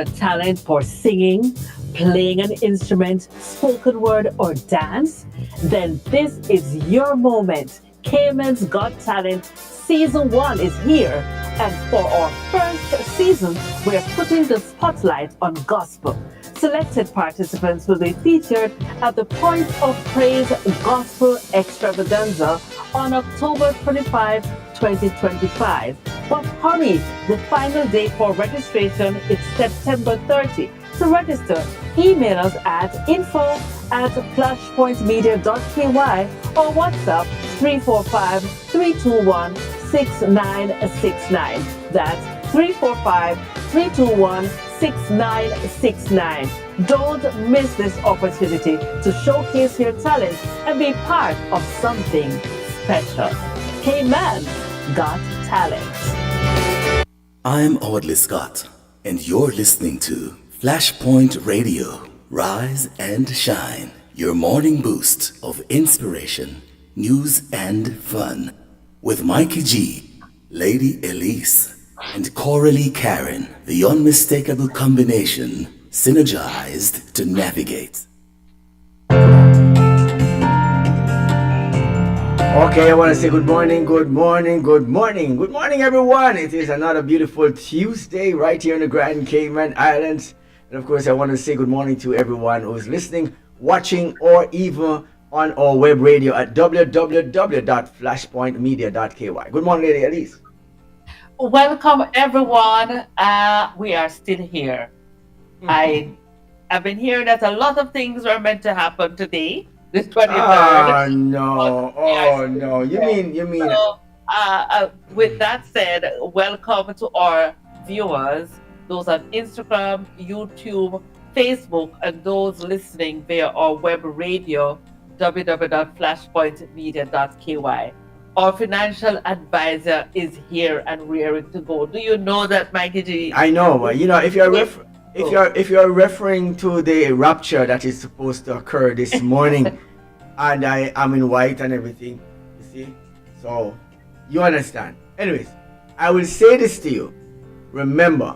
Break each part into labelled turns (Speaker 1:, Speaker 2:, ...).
Speaker 1: a talent for singing, playing an instrument, spoken word, or dance? Then this is your moment. Cayman's Got Talent Season 1 is here. And for our first season, we're putting the spotlight on gospel. Selected participants will be featured at the Point of Praise Gospel Extravaganza on October 25, 2025. But hurry, the final date for registration is September 30. To register, email us at info@flashpointmedia.ky or WhatsApp 345-321-6969. That's 345-321-6969. Don't miss this opportunity to showcase your talent and be part of something special. Cayman Got Talent.
Speaker 2: I'm Audley Scott, and you're listening to Flashpoint Radio. Rise and shine, your morning boost of inspiration, news, and fun. With Mikey G, Lady Elise, and Coralie Karen, the unmistakable combination, synergized to navigate.
Speaker 3: Okay, I want to say good morning, good morning, good morning, good morning, everyone. It is another beautiful Tuesday right here in the Grand Cayman Islands. And of course, I want to say good morning to everyone who's listening, watching, or even on our web radio at www.flashpointmedia.ky. Good morning, Lady Elise.
Speaker 1: Welcome, everyone. We are still here. I've been hearing that a lot of things were meant to happen today, the 23rd.
Speaker 3: Oh no! Oh no! You mean?
Speaker 1: So, with that said, welcome to our viewers, those on Instagram, YouTube, Facebook, and those listening via our web radio, www.flashpointmedia.ky. Our financial advisor is here and rearing to go. Do you know that, Mikey G?
Speaker 3: I know. If you're referring to the rapture that is supposed to occur this morning, and I am in white and everything, you see, so you understand. Anyways, I will say this to you. Remember,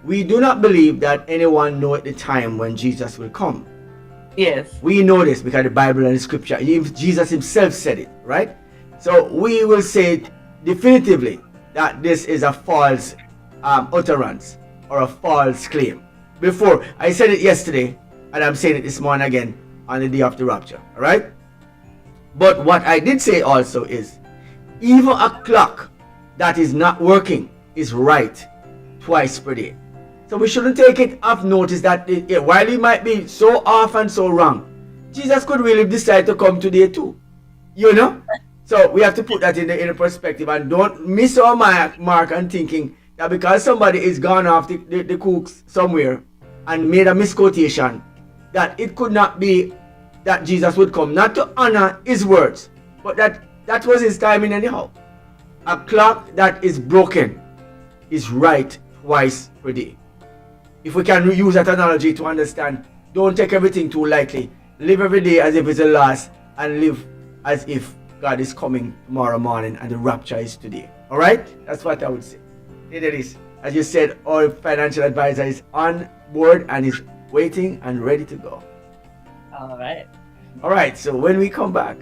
Speaker 3: we do not believe that anyone know at the time when Jesus will come.
Speaker 1: Yes.
Speaker 3: We know this because the Bible and the Scripture, Jesus himself said it, right? So we will say definitively that this is a false utterance or a false claim. Before, I said it yesterday, and I'm saying it this morning again on the day of the rapture, all right? But what I did say also is, even a clock that is not working is right twice per day. So we shouldn't take it off notice that while it might be so off and so wrong, Jesus could really decide to come today too, you know? So we have to put that in a perspective and don't miss our mark and thinking that because somebody is gone off the cooks somewhere and made a misquotation, that it could not be that Jesus would come, not to honor his words, but that was his timing anyhow. A clock that is broken is right twice per day. If we can use that analogy to understand, don't take everything too lightly. Live every day as if it's the last, and live as if God is coming tomorrow morning and the rapture is today. All right? That's what I would say. It is. As you said, our financial advisor is on board and is waiting and ready to go.
Speaker 1: All right.
Speaker 3: All right. So when we come back,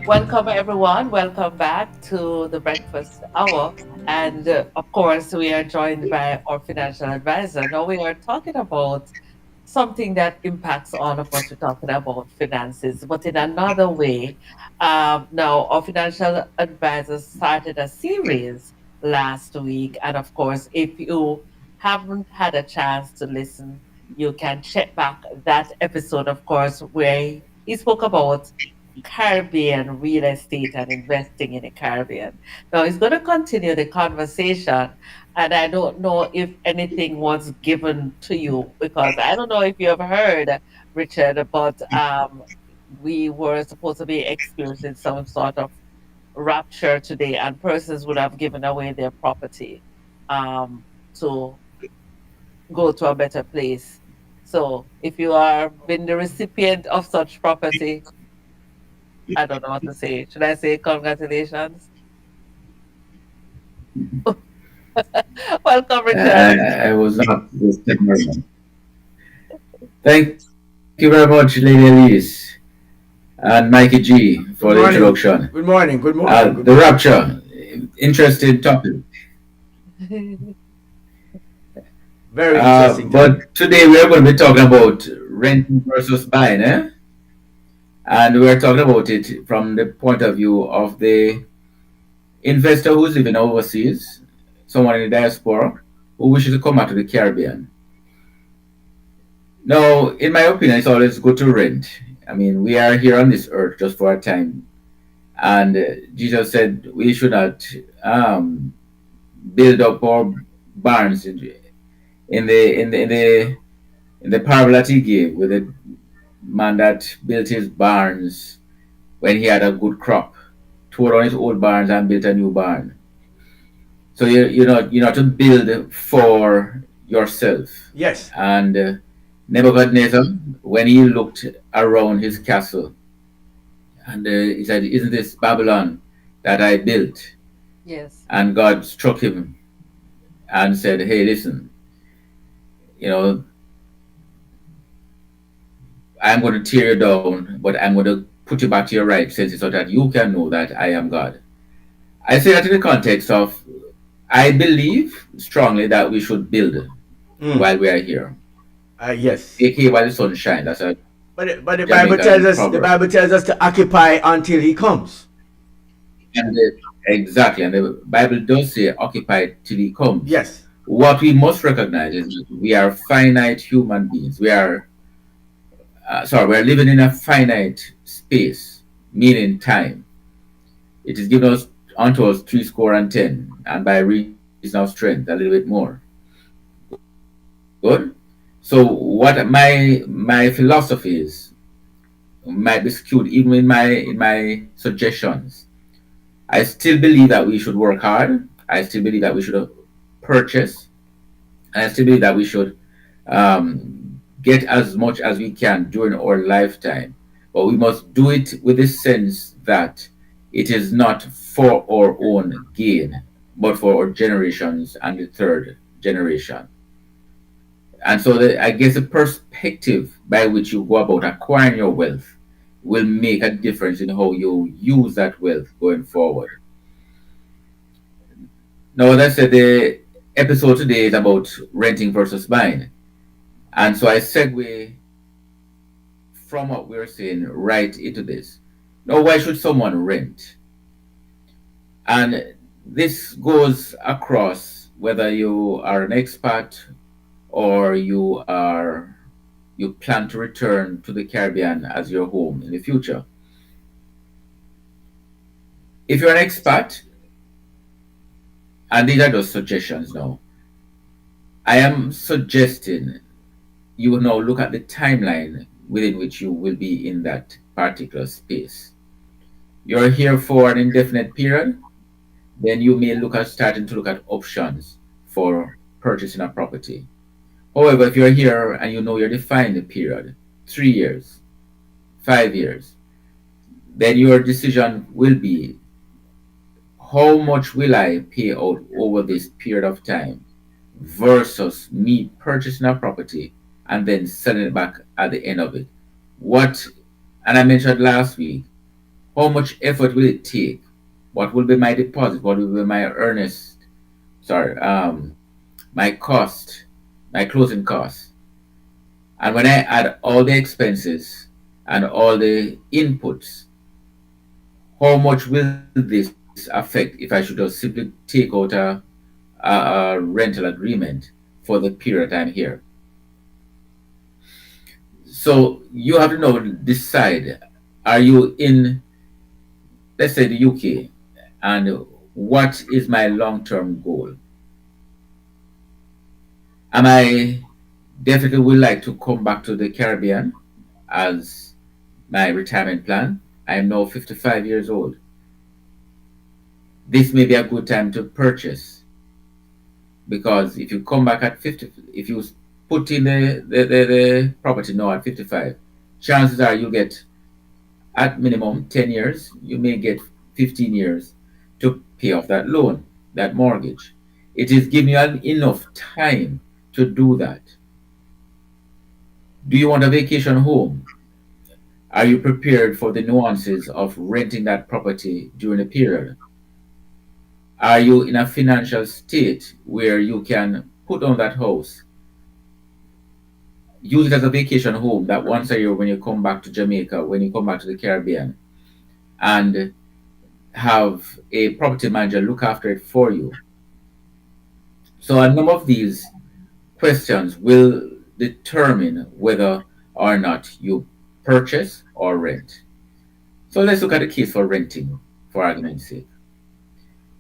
Speaker 1: Welcome, everyone. Welcome back to the breakfast hour. And of course, we are joined by our financial advisor. Now, we are talking about something that impacts all of us. We're talking about finances, but in another way. Now, our financial advisor started a series last week. And of course, if you haven't had a chance to listen, you can check back that episode, of course, where he spoke about Caribbean real estate and investing in the Caribbean. Now, he's going to continue the conversation. And I don't know if anything was given to you because I don't know if you have heard, Richard, but we were supposed to be experiencing some sort of rapture today, and persons would have given away their property to go to a better place. So if you are been the recipient of such property, I don't know what to say. Should I say congratulations? Welcome, Richard.
Speaker 4: I was not this technology. Thank you very much, Lady Elise and Mikey G, for the
Speaker 3: Good
Speaker 4: introduction.
Speaker 3: morning. Good morning. Good morning.
Speaker 4: The
Speaker 3: Good morning.
Speaker 4: rapture, interesting topic.
Speaker 3: Very interesting topic.
Speaker 4: But today we are going to be talking about renting versus buying, eh? And we are talking about it from the point of view of the investor who's living overseas, someone in the diaspora who wishes to come out to the Caribbean. Now, in my opinion, it's always good to rent. I mean, we are here on this earth just for a time, and Jesus said we should not build up our barns in the parable that he gave with the man that built his barns when he had a good crop, tore down his old barns and built a new barn. So you're not to build for yourself.
Speaker 3: Yes.
Speaker 4: And Nebuchadnezzar, when he looked around his castle, and he said, "Isn't this Babylon that I built?"
Speaker 1: Yes.
Speaker 4: And God struck him and said, "Hey, listen, you know, I'm going to tear you down, but I'm going to put you back to your right senses so that you can know that I am God." I say that in the context of I believe strongly that we should build while we are here,
Speaker 3: Yes.
Speaker 4: aka while the sun shines. That's a
Speaker 3: But the Bible tells
Speaker 4: Jamaican
Speaker 3: us
Speaker 4: proverb.
Speaker 3: to occupy until he comes.
Speaker 4: And exactly, and the Bible does say occupy till he comes.
Speaker 3: Yes.
Speaker 4: What we must recognize is that we are finite human beings. We're living in a finite space, meaning time. It is given us unto us three score and ten, and by reason of strength, a little bit more. Good. So what my philosophy is might be skewed even in my suggestions. I still believe that we should work hard. I still believe that we should purchase. And I still believe that we should get as much as we can during our lifetime. But we must do it with the sense that it is not for our own gain, but for our generations and the third generation. And so I guess the perspective by which you go about acquiring your wealth will make a difference in how you use that wealth going forward. Now, as I said, the episode today is about renting versus buying. And so I segue from what we're saying right into this. Now, why should someone rent? And this goes across whether you are an expat or you plan to return to the Caribbean as your home in the future. If you're an expat, and these are just suggestions now, I am suggesting you will now look at the timeline within which you will be in that particular space. You're here for an indefinite period, then you may look at starting to look at options for purchasing a property. However, if you're here and you know you're defined the period, 3 years, 5 years, then your decision will be how much will I pay out over this period of time versus me purchasing a property and then selling it back at the end of it. What, and I mentioned last week, how much effort will it take? What will be my deposit? What will be my my cost, my closing costs? And when I add all the expenses and all the inputs, how much will this affect if I should just simply take out a rental agreement for the period I'm here. So you have to know, decide, are you in, let's say, the UK, and what is my long-term goal? Am I definitely would like to come back to the Caribbean as my retirement plan? I am now 55 years old. This may be a good time to purchase, because if you come back at 50, if you put in the property now at 55, chances are you get at minimum 10 years, you may get 15 years to pay off that loan, that mortgage. It is giving you enough time to do that. Do you want a vacation home? Are you prepared for the nuances of renting that property during a period? Are you in a financial state where you can put on that house, use it as a vacation home that once a year when you come back to Jamaica, when you come back to the Caribbean, and have a property manager look after it for you? So a number of these questions will determine whether or not you purchase or rent. So let's look at the case for renting, for argument's sake.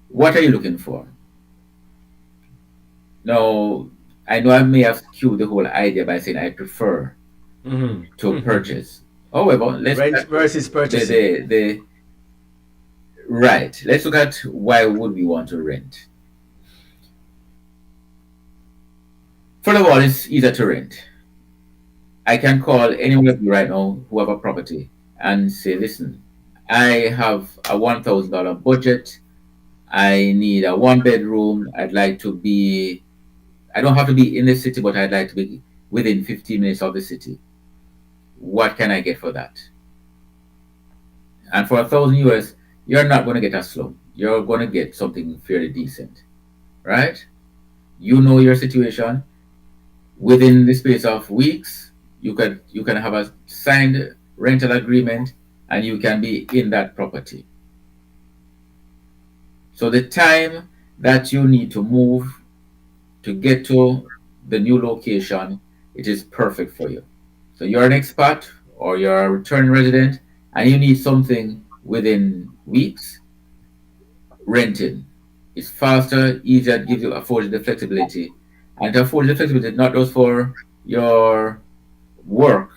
Speaker 4: What are you looking for? Now, I know I may have skewed the whole idea by saying I prefer to purchase. However, let's look
Speaker 3: Rent
Speaker 4: at
Speaker 3: versus purchasing.
Speaker 4: the right. Let's look at why would we want to rent. First of all, it's easier to rent. I can call anyone of you right now who have a property and say, listen, I have a $1,000 budget. I need a one bedroom. I don't have to be in the city, but I'd like to be within 15 minutes of the city. What can I get for that? And for $1,000 US, you're not going to get a slum. You're going to get something fairly decent, right? You know your situation. Within the space of weeks, you can have a signed rental agreement, and you can be in that property. So the time that you need to move to get to the new location, it is perfect for you. So you're an expat or you're a returning resident and you need something within weeks, renting. It's faster, easier, it gives you affords the flexibility. And it affords the flexibility not just for your work.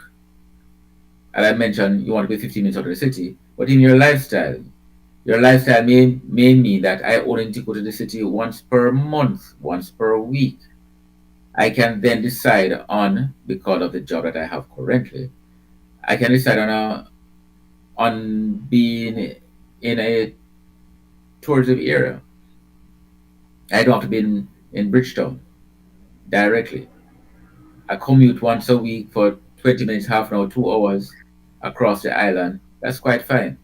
Speaker 4: As I mentioned, you want to be 15 minutes out of the city, but in your lifestyle. Your lifestyle may mean that I only need to go to the city once per month, once per week. I can then decide on, because of the job that I have currently, I can decide on being in a tourism area. I don't have to be in Bridgetown directly. I commute once a week for 20 minutes, half an hour, 2 hours across the island. That's quite fine.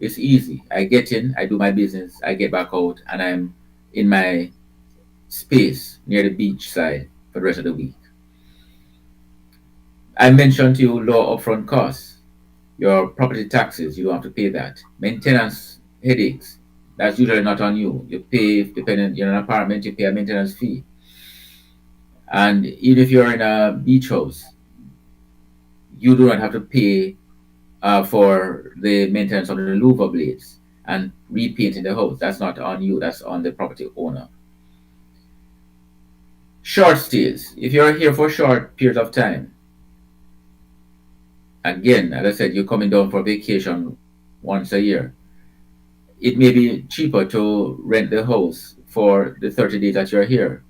Speaker 4: It's easy. I get in, I do my business, I get back out, and I'm in my space near the beach side for the rest of the week. I mentioned to you low upfront costs. Your property taxes, you don't have to pay that. Maintenance headaches, that's usually not on you. You pay, depending, you're in an apartment, you pay a maintenance fee. And even if you're in a beach house, you do not have to pay for the maintenance of the louver blades and repainting the house. That's not on you, that's on the property owner. Short stays. If you're here for short periods of time, again, as I said, you're coming down for vacation once a year, it may be cheaper to rent the house for the 30 days that you're here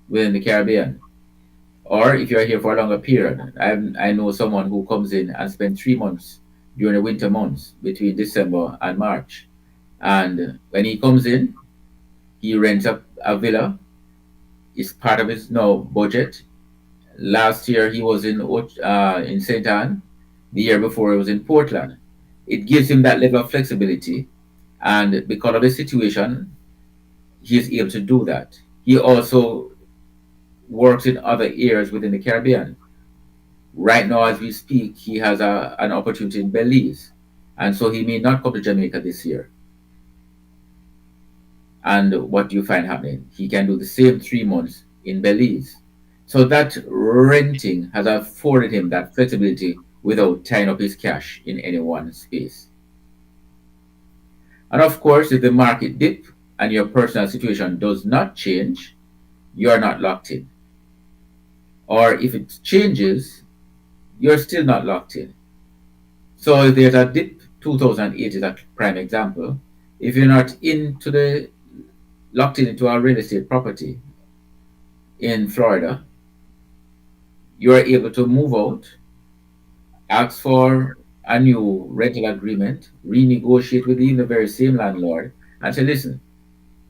Speaker 4: within the Caribbean. Or if you're here for a longer period, I know someone who comes in and spends 3 months during the winter months between December and March. And when he comes in, he rents a villa. It's part of his now budget. Last year he was in St. Anne. The year before he was in Portland. It gives him that level of flexibility, and because of the situation, he is able to do that. He also works in other areas within the Caribbean. Right now, as we speak, he has an opportunity in Belize, and so he may not come to Jamaica this year. And what do you find happening? He can do the same 3 months in Belize. So that renting has afforded him that flexibility without tying up his cash in any one space. And of course, if the market dip and your personal situation does not change, you are not locked in. Or if it changes, you're still not locked in. So if there's a dip, 2008 is a prime example. If you're not locked in into a real estate property in Florida, you are able to move out, ask for a new rental agreement, renegotiate with even the very same landlord, and say, listen,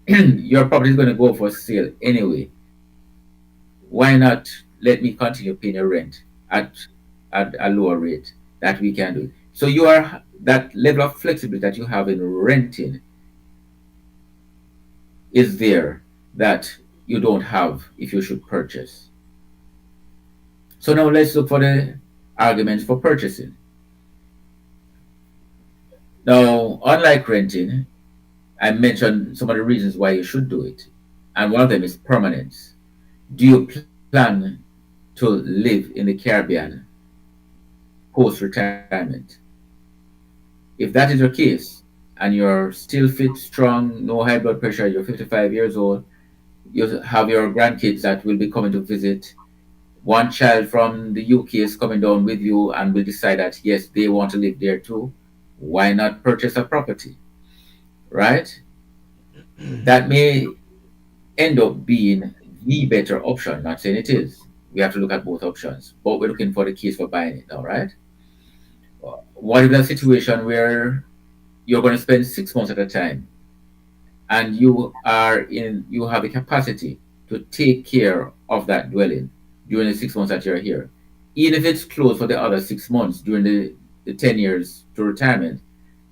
Speaker 4: your property is going to go for sale anyway. Why not let me continue paying your rent at a lower rate that we can do? So that level of flexibility that you have in renting is there that you don't have if you should purchase. So now let's look for the arguments for purchasing. Now, unlike renting, I mentioned some of the reasons why you should do it. And one of them is permanence. Do you plan to live in the Caribbean post retirement? If that is your case and you're still fit, strong, no high blood pressure, you're 55 years old, you have your grandkids that will be coming to visit, one child from the UK is coming down with you and will decide that yes, they want to live there too, why not purchase a property? Right? That may end up being the better option. Not saying it is. We have to look at both options, but we're looking for the case for buying it now, right? What if a situation where you're going to spend 6 months at a time and you have the capacity to take care of that dwelling during the 6 months that you're here, even if it's closed for the other 6 months during the 10 years to retirement,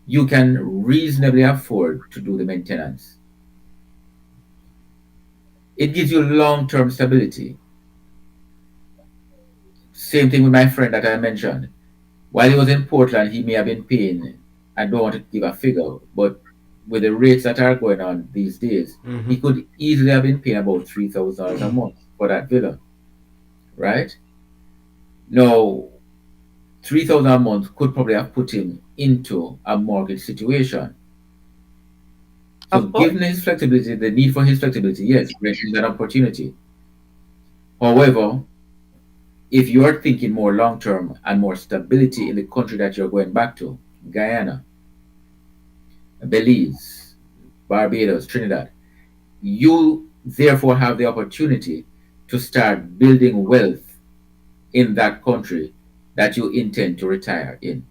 Speaker 4: you can reasonably afford to do the maintenance. It gives you long-term stability. Same thing with my friend that I mentioned. While he was in Portland, he may have been paying, I don't want to give a figure, but with the rates that are going on these days, he could easily have been paying about $3,000 a month for that villa, right? Now, 3,000 a month could probably have put him into a mortgage situation. So, given his flexibility, the need for his flexibility, yes, rent is an opportunity. However, if you are thinking more long term and more stability in the country that you're going back to, Guyana, Belize, Barbados, Trinidad, you therefore have the opportunity to start building wealth in that country that you intend to retire in.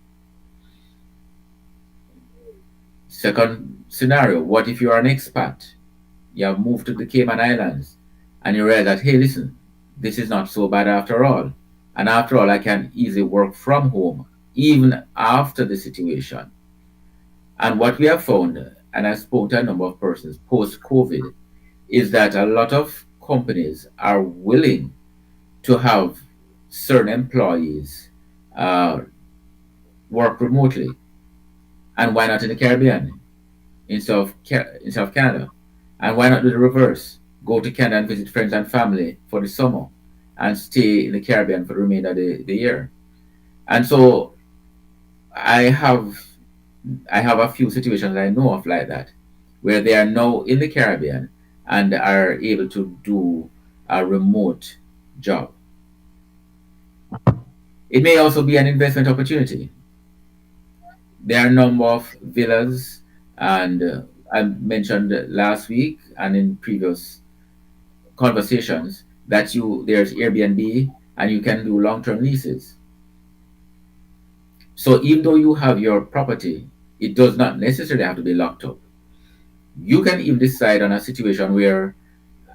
Speaker 4: Second scenario, what if you are an expat? You have moved to the Cayman Islands and you realize that, hey, listen, this is not so bad after all. And after all, I can easily work from home even after the situation. And what we have found, and I spoke to a number of persons post COVID, is that a lot of companies are willing to have certain employees uh, work remotely. And why not in the Caribbean instead of Canada? And why not do the reverse? Go to Canada and visit friends and family for the summer and stay in the Caribbean for the remainder of the year. And so I have a few situations I know of like that, where they are now in the Caribbean and are able to do a remote job. It may also be an investment opportunity. There are a number of villas, and I mentioned last week and in previous conversations that there's Airbnb and you can do long-term leases. So even though you have your property, it does not necessarily have to be locked up. You can even decide on a situation where,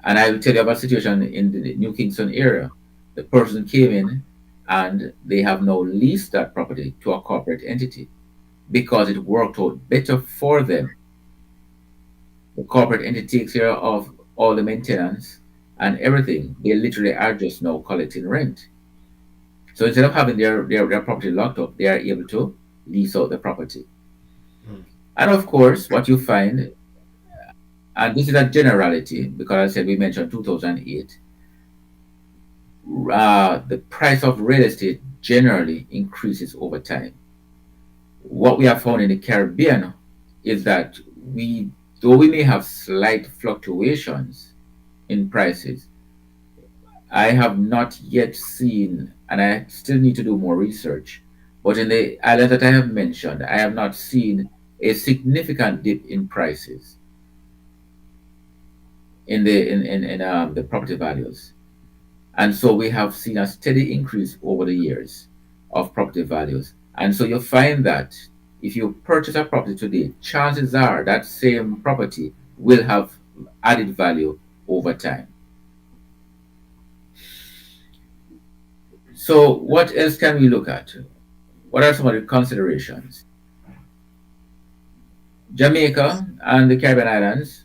Speaker 4: and I will tell you about a situation in the New Kingston area. The person came in and they have now leased that property to a corporate entity because it worked out better for them. The corporate entity takes care of all the maintenance and everything. They literally are just now collecting rent. So instead of having their property locked up, they are able to lease out the property. And of course, what you find and this is a generality because I said we mentioned 2008, the price of real estate generally increases over time. What we have found in the Caribbean is that though we may have slight fluctuations in prices, I have not yet seen, and I still need to do more research, but in the islands that I have mentioned, I have not seen a significant dip in prices in the property values. And so we have seen a steady increase over the years of property values. And so you find that if you purchase a property today, chances are that same property will have added value over time. So what else can we look at? What are some of the considerations? Jamaica and the Caribbean islands,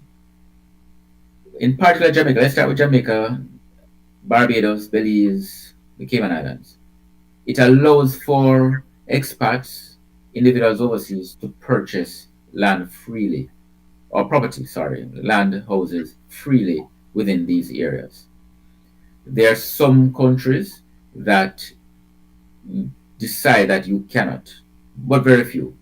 Speaker 4: in particular Jamaica, let's start with Jamaica, Barbados, Belize, the Cayman Islands. It allows for expats, individuals overseas to purchase land freely, or property, sorry, land houses freely within these areas. There are some countries that decide that you cannot, but very few.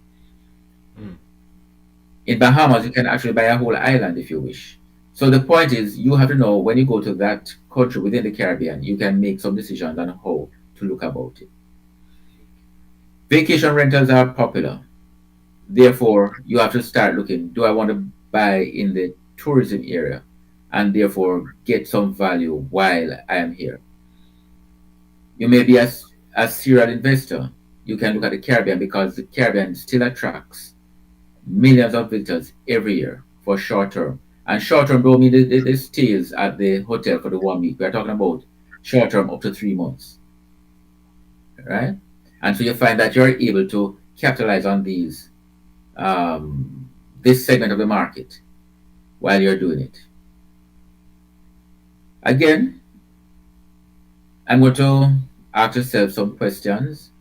Speaker 4: In Bahamas, you can actually buy a whole island if you wish. So the point is, you have to know when you go to that country within the Caribbean, you can make some decisions on how to look about it. Vacation rentals are popular. Therefore, you have to start looking, do I want to buy in the tourism area and therefore get some value while I am here? You may be a serial investor. You can look at the Caribbean because the Caribbean still attracts millions of visitors every year for short term. And short term don't mean the stays at the hotel for the 1 week. We're talking about short term up to 3 months. Right? And so you find that you're able to capitalize on these this segment of the market while you're doing it. Again, I'm going to ask yourself some questions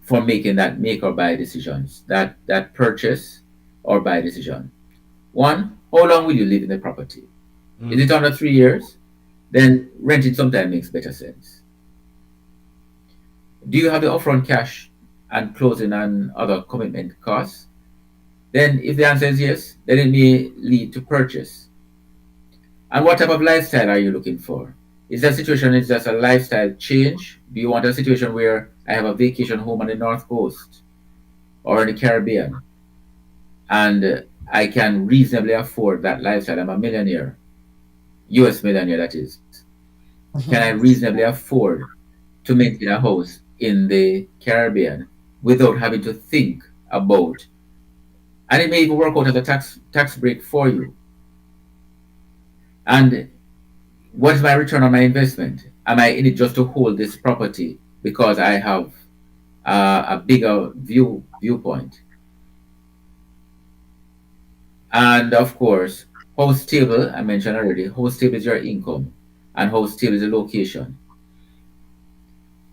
Speaker 4: for making that make or buy decisions, that purchase or buy decision. One, how long will you live in the property? Is it under 3 years? Then renting sometimes makes better sense. Do you have the upfront cash and closing and other commitment costs? Then if the answer is yes, then it may lead to purchase. And what type of lifestyle are you looking for? Is that situation is just a lifestyle change? Do you want a situation where I have a vacation home on the North Coast or in the Caribbean and I can reasonably afford that lifestyle? I'm a millionaire, US millionaire that is. Can I reasonably afford to maintain a house in the Caribbean without having to think about, and it may even work out as a tax break for you. And what is my return on my investment? Am I in it just to hold this property because I have a bigger viewpoint? And of course, how stable, I mentioned already, how stable is your income and how stable is the location?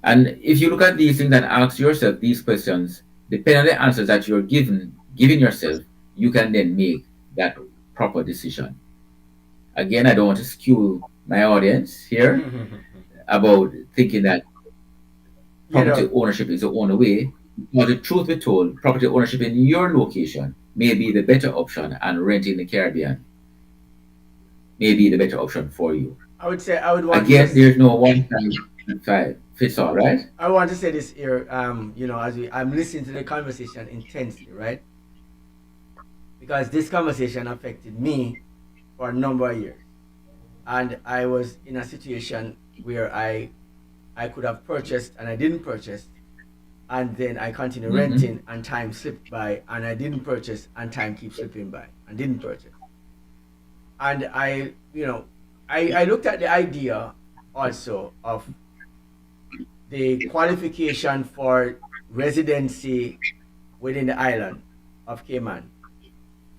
Speaker 4: And if you look at these things and ask yourself these questions, depending on the answers that you're giving yourself, you can then make that proper decision. Again, I don't want to skew my audience here about thinking that property ownership is the only way. But the truth be told, property ownership in your location may be the better option, and renting in the Caribbean may be the better option for you.
Speaker 3: I would say I would want
Speaker 4: Again, there's no one size fits all, right?
Speaker 3: I want to say this here, as I'm listening to the conversation intensely, right? Because this conversation affected me for a number of years. And I was in a situation where I could have purchased and I didn't purchase. And then I continued renting and time slipped by and I didn't purchase and time keeps slipping by and didn't purchase. And I looked at the idea also of the qualification for residency within the island of Cayman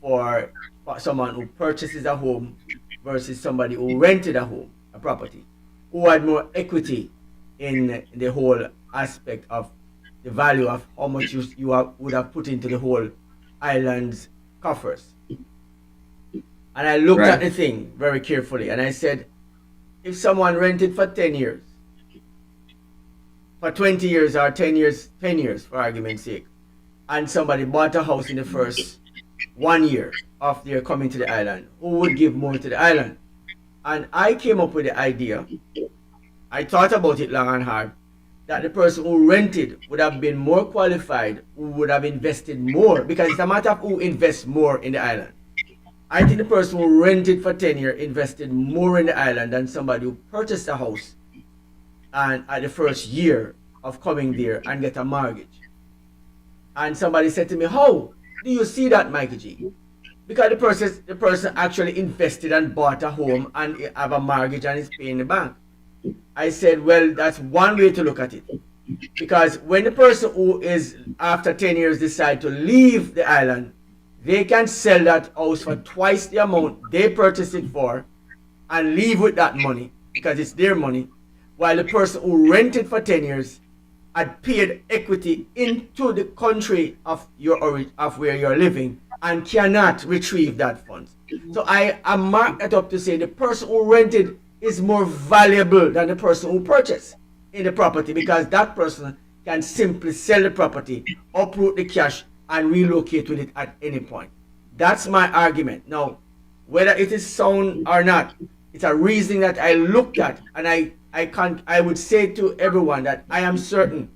Speaker 3: for someone who purchases a home versus somebody who rented a property, who had more equity in the whole aspect of the value of how much you would have put into the whole island's coffers. And I looked at
Speaker 4: Right.
Speaker 3: the thing very carefully and I said, if someone rented for 10 years, for 20 years or 10 years for argument's sake, and somebody bought a house in the first 1 year of their coming to the island, who would give more to the island? And I came up with the idea, I thought about it long and hard, that the person who rented would have been more qualified, who would have invested more, because it's a matter of who invests more in the island. I think the person who rented for 10 years invested more in the island than somebody who purchased a house and at the first year of coming there and get a mortgage. And somebody said to me, how do you see that, Mikey G? Because the person actually invested and bought a home and have a mortgage and is paying the bank. I said, well, that's one way to look at it. Because when the person who is after 10 years decide to leave the island, they can sell that house for twice the amount they purchased it for and leave with that money because it's their money, while the person who rented for 10 years had paid equity into the country of where you're living and cannot retrieve that funds. So I marked that up to say the person who rented is more valuable than the person who purchased in the property, because that person can simply sell the property, uproot the cash, and relocate with it at any point. That's my argument. Now, whether it is sound or not, it's a reasoning that I looked at, and I would say to everyone that I am certain.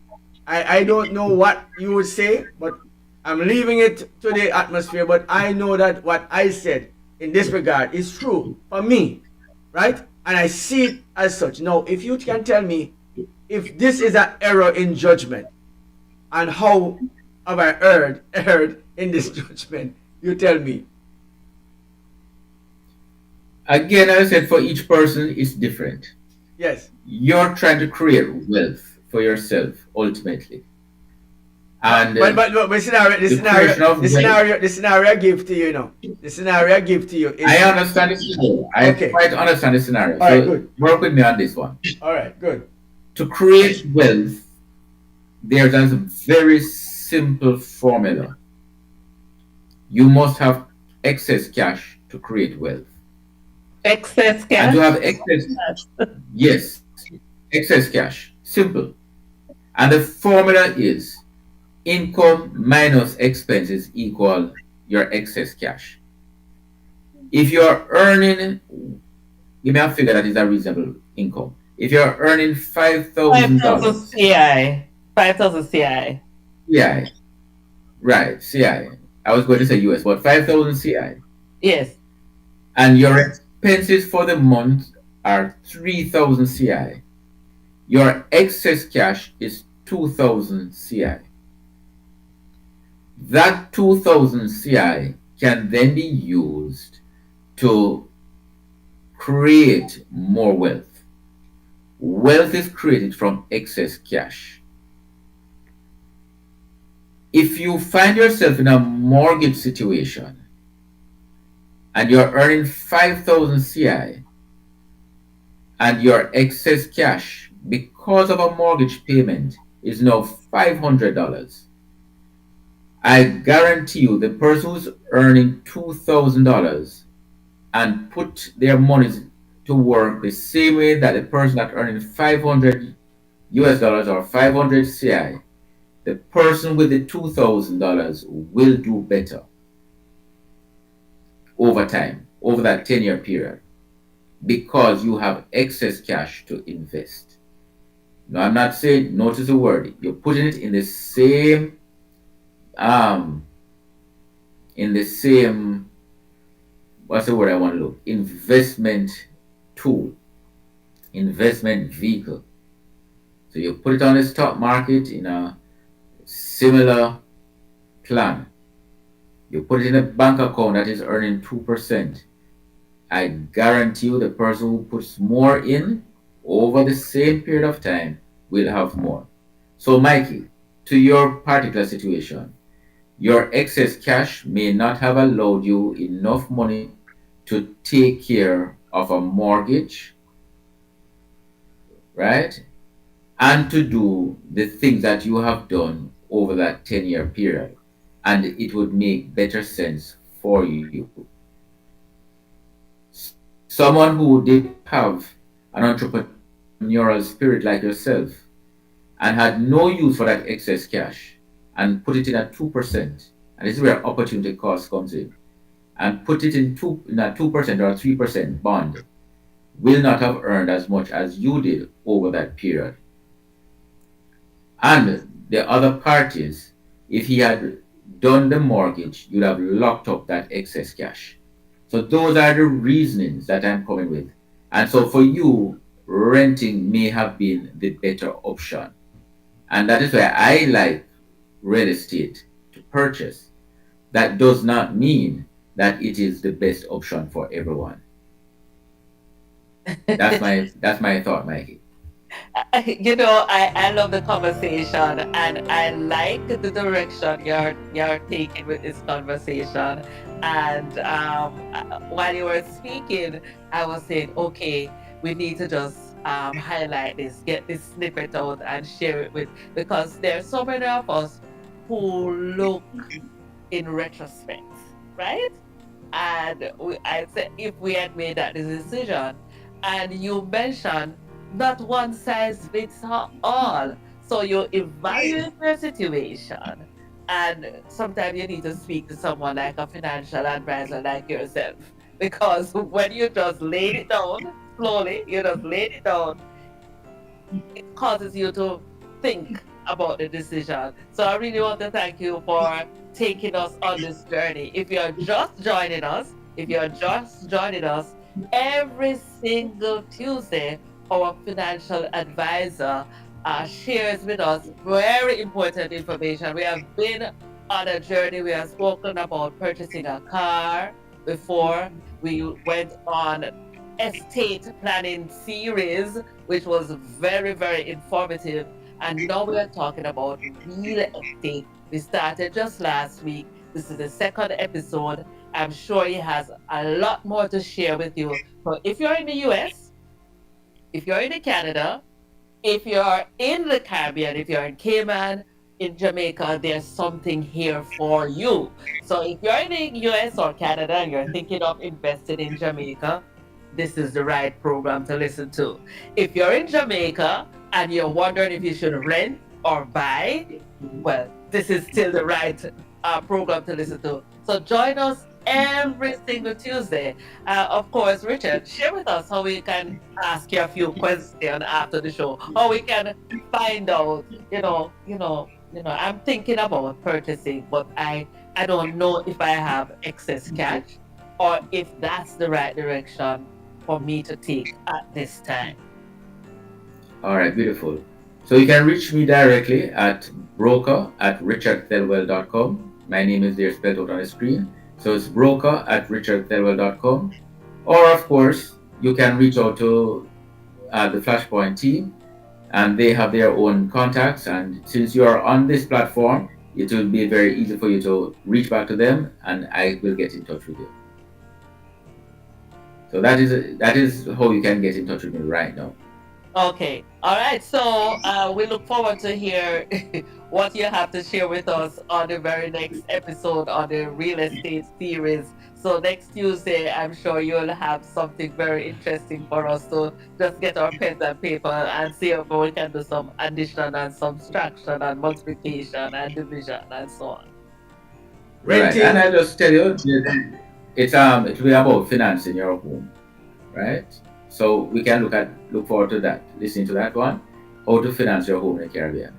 Speaker 3: I don't know what you would say, but I'm leaving it to the atmosphere. But I know that what I said in this regard is true for me, right? And I see it as such. Now, if you can tell me if this is an error in judgment, and how have I erred in this judgment, you tell me.
Speaker 4: Again, as I said, for each person, it's different.
Speaker 3: Yes.
Speaker 4: You're trying to create wealth for yourself ultimately, and
Speaker 3: But the scenario I give to you now. The scenario I give to you is.
Speaker 4: I understand the scenario. I
Speaker 3: Okay.
Speaker 4: quite understand the scenario.
Speaker 3: All right, good.
Speaker 4: Work with me on this one.
Speaker 3: All right, good.
Speaker 4: To create wealth, there's a very simple formula. You must have excess cash to create wealth.
Speaker 1: Excess
Speaker 4: And
Speaker 1: cash.
Speaker 4: to have excess, yes, excess cash. Simple. And the formula is income minus expenses equal your excess cash. If you're earning, give me a figure that is a reasonable income. If you're earning $5,000
Speaker 1: CI. 5,000 CI.
Speaker 4: CI, right, CI. I was going to say US, but 5,000 CI.
Speaker 1: Yes.
Speaker 4: And your expenses for the month are 3,000 CI. Your excess cash is 2,000 CI. That 2,000 CI can then be used to create more wealth. Wealth is created from excess cash. If you find yourself in a mortgage situation and you're earning 5,000 CI and your excess cash because of a mortgage payment is now $500, I guarantee you the person who's earning $2,000 and put their monies to work the same way that the person that earning 500 US dollars or 500 CI, the person with the $2,000 will do better over time, over that 10-year period, because you have excess cash to invest. Now, I'm not saying, notice the word, you're putting it in the same, what's the word I want to look? Investment tool, investment vehicle. So you put it on the stock market in a similar plan. You put it in a bank account that is earning 2%. I guarantee you the person who puts more in over the same period of time will have more. So Mikey, to your particular situation, your excess cash may not have allowed you enough money to take care of a mortgage, right? And to do the things that you have done over that 10-year period. And it would make better sense for you. Someone who did have an entrepreneurial spirit like yourself and had no use for that excess cash and put it in at 2%, and this is where opportunity cost comes in, and put it in a 2% or a 3% bond, will not have earned as much as you did over that period. And the other parties, if he had done the mortgage, you'd have locked up that excess cash. So those are the reasonings that I'm coming with. And so for you, renting may have been the better option. And that is why I like real estate to purchase. That does not mean that it is the best option for everyone. That's my thought, Mikey.
Speaker 1: I love the conversation and I like the direction you're taking with this conversation. And while you were speaking, I was saying, okay, we need to just highlight this, get this snippet out and share it with, because there's so many of us who look in retrospect, right? And I said, if we had made that decision, and you mentioned not one size fits all. So you evaluate your situation. And sometimes you need to speak to someone like a financial advisor like yourself. Because when you just laid it down slowly, you just laid it down, it causes you to think about the decision. So I really want to thank you for taking us on this journey. If you're just joining us, every single Tuesday, our financial advisor shares with us very important information. We have been on a journey. We have spoken about purchasing a car before. We went on estate planning series, which was very, very informative. And now we are talking about real estate. We started just last week. This is the second episode. I'm sure he has a lot more to share with you. So if you're in the US, if you're in Canada, if you're in the Caribbean, if you're in Cayman, in Jamaica, there's something here for you. So if you're in the US or Canada and you're thinking of investing in Jamaica, this is the right program to listen to. If you're in Jamaica and you're wondering if you should rent or buy, well, this is still the right program to listen to. So join us every single Tuesday. Of course, Richard, share with us how we can ask you a few questions after the show, how we can find out, I'm thinking about purchasing, but I don't know if I have excess cash or if that's the right direction for me to take at this time.
Speaker 4: All right, beautiful. So you can reach me directly at broker@richardthelwell.com. My name is there spelled out on the screen. So it's broker@richardthelwell.com. Or, of course, you can reach out to the Flashpoint team, and they have their own contacts. And since you are on this platform, it will be very easy for you to reach back to them, and I will get in touch with you. So that is how you can get in touch with me right now.
Speaker 1: Okay. All right. So we look forward to hear what you have to share with us on the very next episode on the real estate series. So next Tuesday, I'm sure you'll have something very interesting for us to just get our pens and paper and see if we can do some addition and subtraction and multiplication and division and so on.
Speaker 4: Right. And I just tell you, it will be about financing your home, right? So we can look forward to that, listening to that one, how to finance your home in the Caribbean.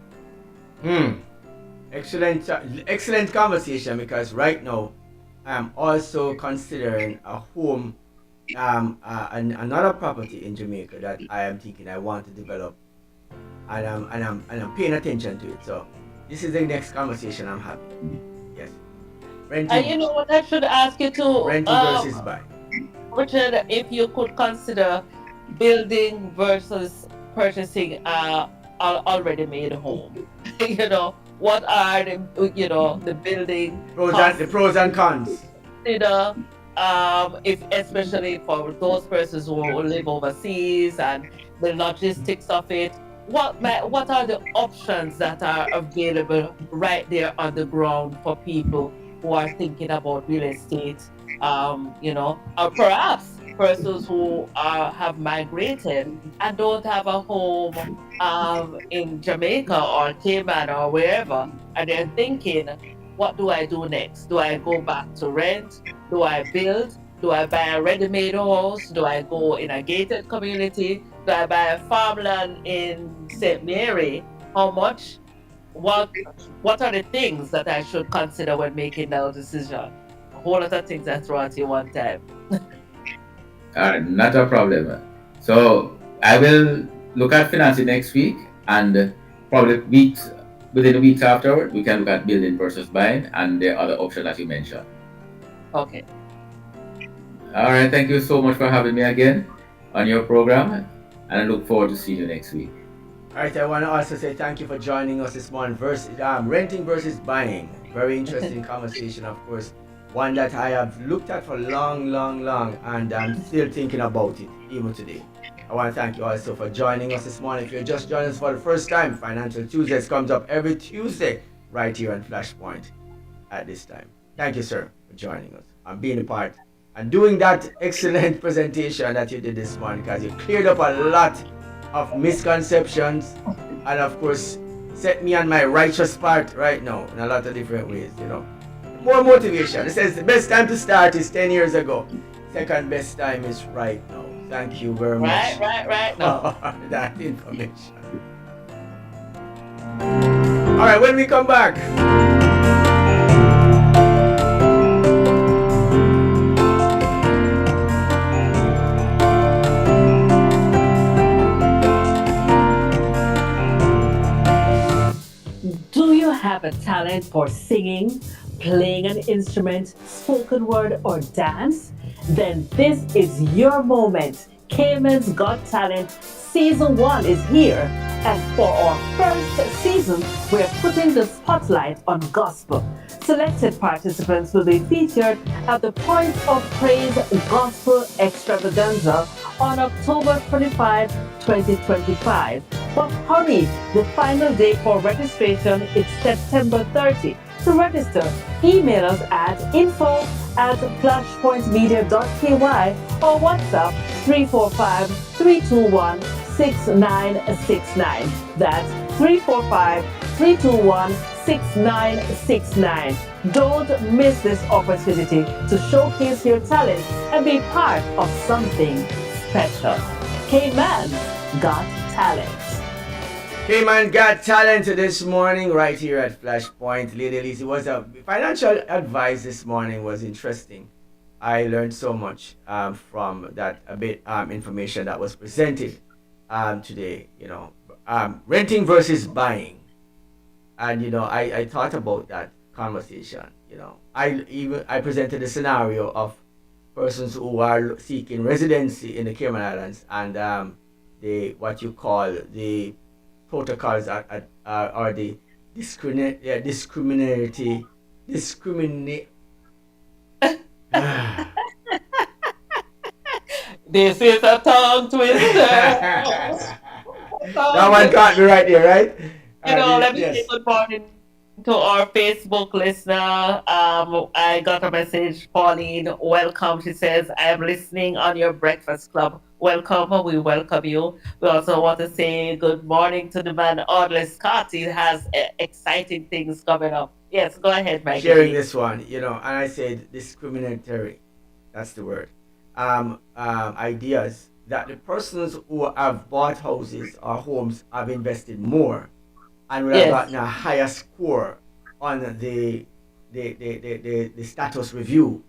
Speaker 3: Excellent conversation, because right now I'm also considering a home, another property in Jamaica that I am thinking I want to develop, and I'm paying attention to it. So this is the next conversation I'm having. Yes,
Speaker 1: And you know what I should ask you to,
Speaker 3: renting versus buy.
Speaker 1: Richard, if you could consider building versus purchasing already made home. What are the building
Speaker 3: The pros and cons.
Speaker 1: Consider if especially for those persons who live overseas and the logistics of it. What are the options that are available right there on the ground for people who are thinking about real estate? Or perhaps persons who have migrated and don't have a home in Jamaica or Cayman or wherever, and they're thinking, what do I do next? Do I go back to rent? Do I build? Do I buy a ready-made house? Do I go in a gated community? Do I buy a farmland in St. Mary? How much? What what are the things that I should consider when making that decision? A whole lot of things I throw at you one time.
Speaker 4: Not a problem. So I will look at financing next week, and probably weeks within the weeks afterward, we can look at building versus buying and the other option that you mentioned.
Speaker 1: Okay.
Speaker 4: All right. Thank you so much for having me again on your program, and I look forward to seeing you next week.
Speaker 3: All right, I want to also say thank you for joining us this morning. Renting versus buying. Very interesting conversation, of course. One that I have looked at for long, and I'm still thinking about it even today. I want to thank you also for joining us this morning. If you're just joining us for the first time, Financial Tuesdays comes up every Tuesday right here on Flashpoint at this time. Thank you, sir, for joining us and being a part and doing that excellent presentation that you did this morning, because you cleared up a lot of misconceptions and, of course, set me on my righteous path right now in a lot of different ways, More motivation. It says the best time to start is 10 years ago. Second best time is right now. Thank you very much.
Speaker 1: Right now.
Speaker 3: For that information. All right, when we come back.
Speaker 1: Do you have a talent for singing, playing an instrument, spoken word, or dance? Then this is your moment. Cayman's Got Talent Season 1 is here. And for our first season, we're putting the spotlight on gospel. Selected participants will be featured at the Point of Praise Gospel Extravaganza on October 25, 2025. But hurry, the final day for registration is September 30. To register, email us at info@flashpointmedia.ky or WhatsApp 345-321-6969. That's 345-321-6969. Don't miss this opportunity to showcase your talent and be part of something special. Cayman's Got Talent.
Speaker 3: Cayman Got Talent this morning right here at Flashpoint. Lady Lizzie, was a financial advice this morning was interesting. I learned so much from that information that was presented today. Renting versus buying, and I thought about that conversation. I presented a scenario of persons who are seeking residency in the Cayman Islands, and what you call the protocols are the discriminate.
Speaker 1: This is a tongue twister.
Speaker 3: That one got me right there, right?
Speaker 1: Let me say good morning to our Facebook listener. I got a message, Pauline. Welcome. She says, I am listening on your breakfast club. Welcome. We welcome you. We also want to say good morning to the man, Audley Scott. He has exciting things coming up. Yes, go ahead, Mike.
Speaker 3: Sharing this one, and I said discriminatory. That's the word. Ideas that the persons who have bought houses or homes have invested more and would have gotten a higher score on the status review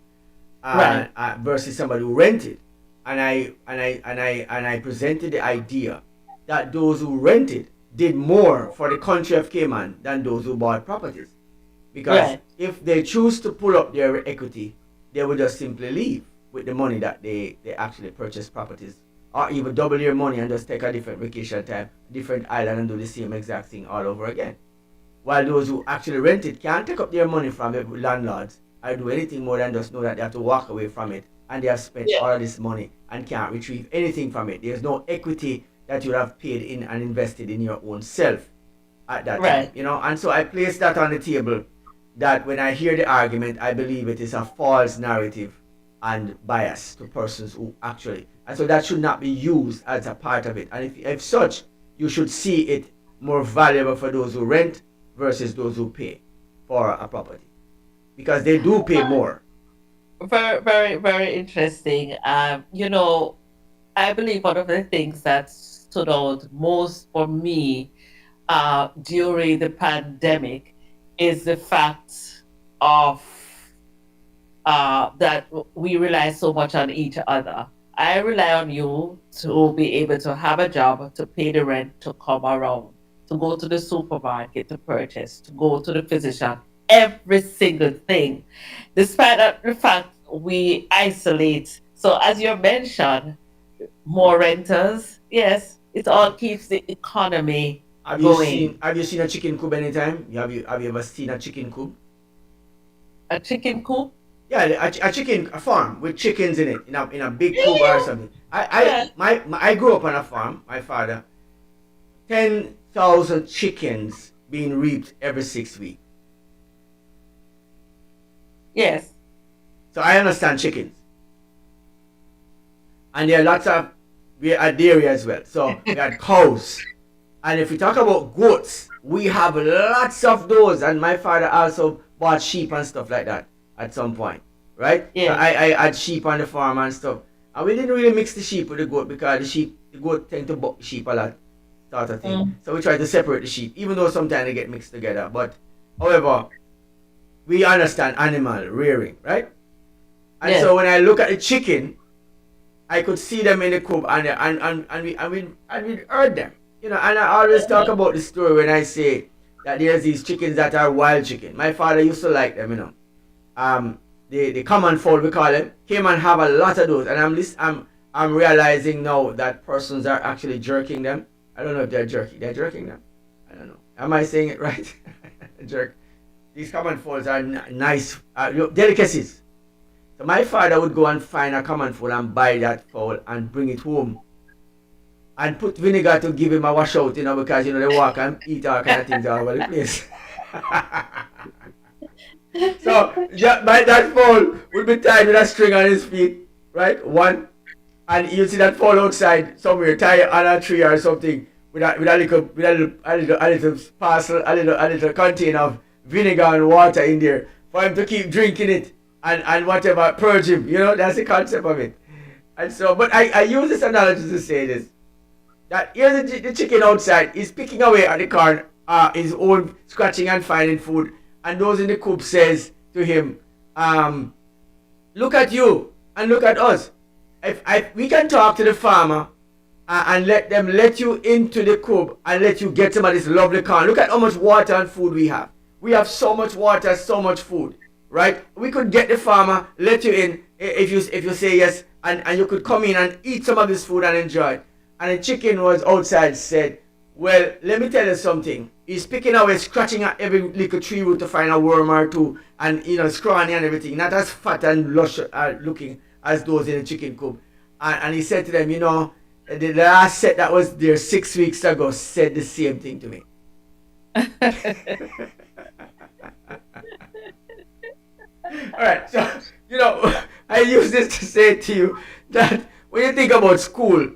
Speaker 3: versus somebody who rented. And I presented the idea that those who rented did more for the country of Cayman than those who bought properties. Because if they choose to pull up their equity, they would just simply leave with the money that they actually purchased properties, or even double your money and just take a different vacation time, different island, and do the same exact thing all over again. While those who actually rented can't take up their money from the landlords and do anything more than just know that they have to walk away from it, and they have spent all of this money and can't retrieve anything from it. There's no equity that you have paid in and invested in your own self at that time. And so I placed that on the table, that when I hear the argument, I believe it is a false narrative. and bias to persons who actually, and so that should not be used as a part of it. And if such, you should see it more valuable for those who rent versus those who pay for a property, because they do pay more.
Speaker 1: Very, very, very interesting. I believe one of the things that stood out most for me during the pandemic is the fact of that we rely so much on each other. I rely on you to be able to have a job, to pay the rent, to come around, to go to the supermarket to purchase, to go to the physician, every single thing. Despite the fact we isolate. So, as you mentioned, more renters, yes, it all keeps the economy going.
Speaker 3: Have you seen a chicken coop anytime? Have you ever seen a chicken coop?
Speaker 1: A chicken coop?
Speaker 3: Yeah, a farm with chickens in it, in a big coop or
Speaker 1: Yeah,
Speaker 3: something.
Speaker 1: yeah.
Speaker 3: I grew up on a farm. My father, 10,000 chickens being reaped every 6 weeks.
Speaker 1: Yes.
Speaker 3: So I understand chickens, and there are lots of we had dairy as well. So we had cows, and if we talk about goats, we have lots of those. And my father also bought sheep and stuff like that at some point, right? So
Speaker 1: Yeah.
Speaker 3: I had sheep on the farm and stuff, and we didn't really mix the sheep with the goat because the goat tend to buck the sheep a lot, sort of thing.
Speaker 1: Mm,
Speaker 3: So we try to separate the sheep, even though sometimes they get mixed together. But however, we understand animal rearing, right? And
Speaker 1: yes.
Speaker 3: so when I look at the chicken, I could see them in the coop, and we heard them, And I always talk about the story when I say that there's these chickens that are wild chicken. My father used to like them. The common fowl, we call them, Cayman have a lot of those, and I'm realizing now that persons are actually jerking them. I don't know if they're jerking. They're jerking them. I don't know. Am I saying it right? Jerk. These common fowls are nice delicacies. So my father would go and find a common fowl and buy that fowl and bring it home and put vinegar to give him a washout, because they walk and eat all kind of things all over the place. So that fowl would be tied with a string on his feet, right? One, and you see that fowl outside somewhere, tied on a tree or something, with a little parcel, a little container of vinegar and water in there for him to keep drinking it and whatever, purge him. That's the concept of it. And so, but I use this analogy to say this, that here the chicken outside is picking away at the corn, his own scratching and finding food, and those in the coop says to him, look at you and look at us. If we can talk to the farmer and let them let you into the coop and let you get some of this lovely corn. Look at how much water and food we have. We have so much water, so much food, right? We could get the farmer, let you in if you say yes, and you could come in and eat some of this food and enjoy it. And the chicken was outside, said, well, let me tell you something. He's picking away, scratching at every little tree root to find a worm or two, and scrawny and everything, not as fat and lush looking as those in the chicken coop. And he said to them, the last set that was there 6 weeks ago said the same thing to me. All right, so I use this to say to you that when you think about school,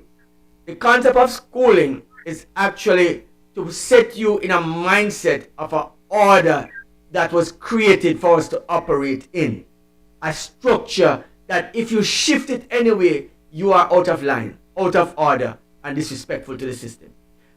Speaker 3: the concept of schooling is actually to set you in a mindset of an order that was created for us to operate in. A structure that if you shift it anyway, you are out of line, out of order, and disrespectful to the system.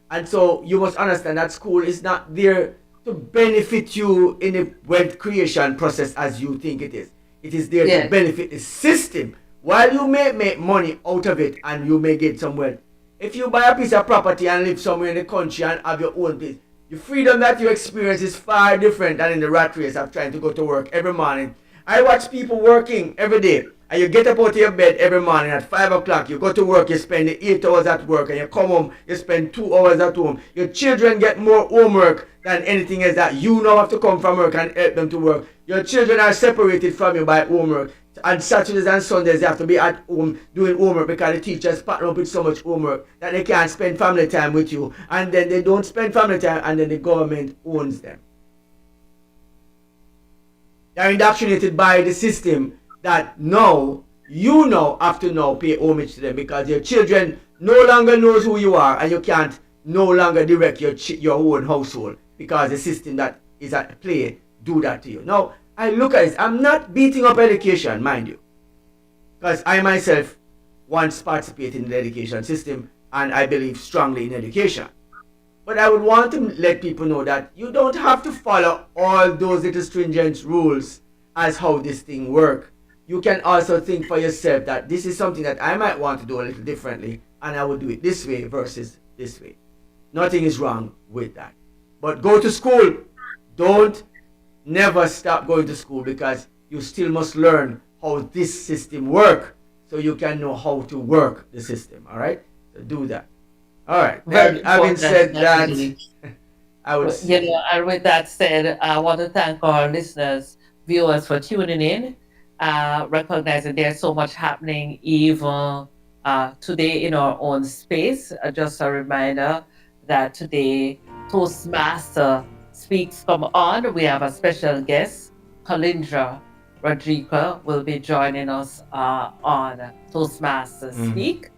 Speaker 3: And so you must understand that school is not there to benefit you in the wealth creation process as you think it is. It is there to benefit the system. While you may make money out of it and you may get some wealth, if you buy a piece of property and live somewhere in the country and have your own place, the freedom that you experience is far different than in the rat race of trying to go to work every morning. I watch people working every day, and you get up out of your bed every morning at 5 o'clock, you go to work, you spend 8 hours at work, and you come home, you spend 2 hours at home. Your children get more homework than anything else that you now have to come from work and help them to work. Your children are separated from you by homework. On Saturdays and Sundays, they have to be at home doing homework because the teachers partner up with so much homework that they can't spend family time with you. And then they don't spend family time, and then the government owns them. They are indoctrinated by the system that now you now have to now pay homage to them, because your children no longer knows who you are, and you can't no longer direct your own household, because the system that is at play do that to you. Now, I look at this. I'm not beating up education, mind you, because I myself once participated in the education system, and I believe strongly in education. But I would want to let people know that you don't have to follow all those little stringent rules as how this thing works. You can also think for yourself that this is something that I might want to do a little differently, and I would do it this way versus this way. Nothing is wrong with that. But go to school. Don't never stop going to school, because you still must learn how this system works, so you can know how to work the system. All right? So do that. All right. Having said that, I would.
Speaker 1: And with that said, I want to thank our listeners, viewers for tuning in. Recognizing there's so much happening even today in our own space. Just a reminder that today Toastmaster Speaks come on. We have a special guest, Kalindra Rodriguez, will be joining us on Toastmasters Speak.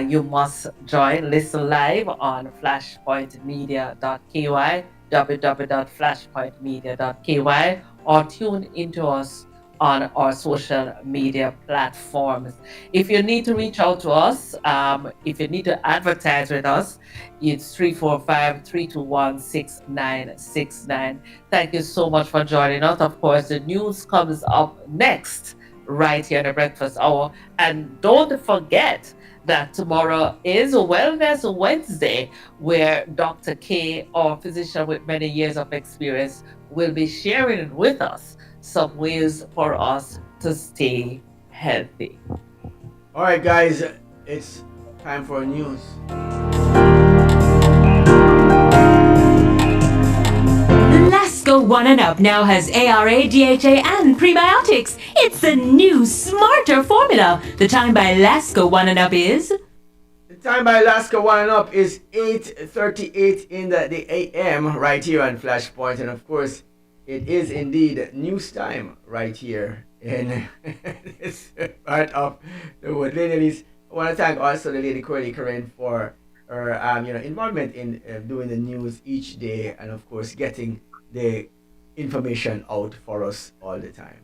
Speaker 1: You must join, listen live on flashpointmedia.ky, www.flashpointmedia.ky, or tune into us on our social media platforms. If you need to reach out to us, if you need to advertise with us, it's 345-321-6969. Thank you so much for joining us. Of course, the news comes up next, right here in the Breakfast Hour. And don't forget that tomorrow is Wellness Wednesday, where Dr. K, our physician with many years of experience, will be sharing with us some ways for us to stay healthy.
Speaker 3: All right, guys, it's time for news.
Speaker 5: Lasco One and Up now has ARA, DHA, and prebiotics. It's a new, smarter formula. The time by Lasco One and Up is...
Speaker 3: The time by Lasco One and Up is 8:38 in the AM right here on Flashpoint. And of course, it is indeed news time right here in this part of the world. Ladies, I want to thank also the lady Corey Karen for her involvement in doing the news each day, and of course getting the information out for us all the time.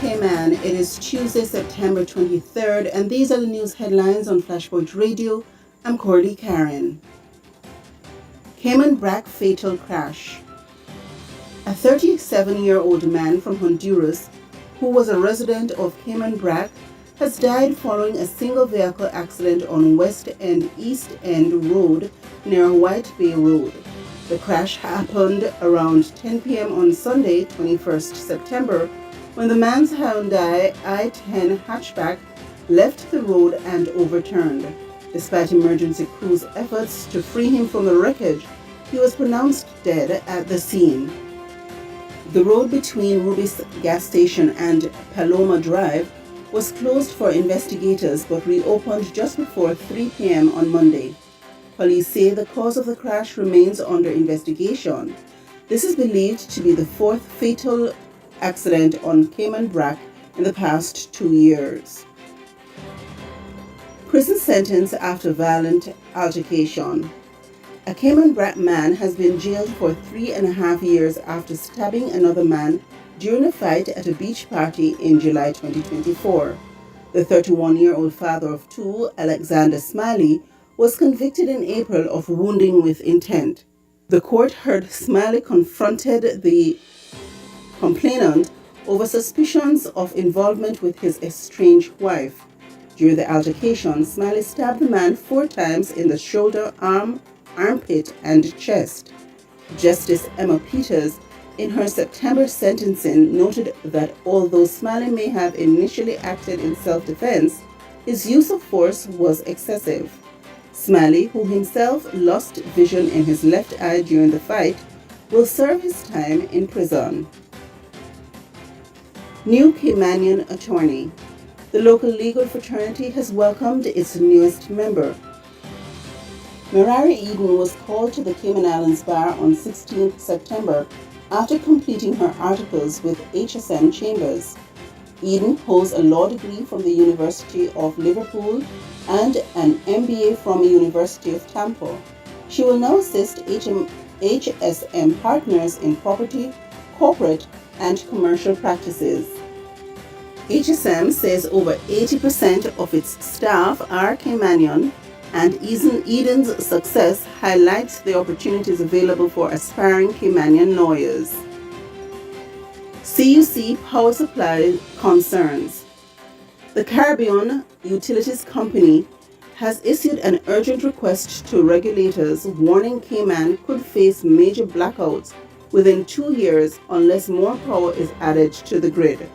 Speaker 6: Cayman. It is Tuesday, September 23rd, and these are the news headlines on Flashpoint Radio. I'm Cordy Karen. Cayman Brac fatal crash. A 37-year-old man from Honduras, who was a resident of Cayman Brac, has died following a single vehicle accident on West End East End Road near White Bay Road. The crash happened around 10 p.m. on Sunday, 21st September, when the man's Hyundai i10 hatchback left the road and overturned. Despite emergency crews' efforts to free him from the wreckage, he was pronounced dead at the scene. The road between Ruby's gas station and Paloma Drive was closed for investigators but reopened just before 3 p.m. on Monday. Police say the cause of the crash remains under investigation. This is believed to be the fourth fatal accident on Cayman Brac in the past 2 years. Prison sentence after violent altercation. A Cayman Brac man has been jailed for 3.5 years after stabbing another man during a fight at a beach party in July 2024. The 31-year-old father of two, Alexander Smiley, was convicted in April of wounding with intent. The court heard Smiley confronted the complainant over suspicions of involvement with his estranged wife. During the altercation, Smiley stabbed the man 4 times in the shoulder, arm, armpit, and chest. Justice Emma Peters, in her September sentencing, noted that although Smiley may have initially acted in self-defense, His use of force was excessive. Smiley, who himself lost vision in his left eye during the fight, will serve his time in prison. New Caymanian attorney. The local legal fraternity has welcomed its newest member. Merari Eden was called to the Cayman Islands Bar on 16 September after completing her articles with HSM Chambers. Eden holds a law degree from the University of Liverpool and an MBA from the University of Tampa. She will now assist HSM partners in property, corporate, and commercial practices. HSM says over 80% of its staff are Caymanian, and Eden's success highlights the opportunities available for aspiring Caymanian lawyers. CUC Power Supply concerns. The Caribbean Utilities Company has issued an urgent request to regulators warning Cayman could face major blackouts within 2 years unless more power is added to the grid.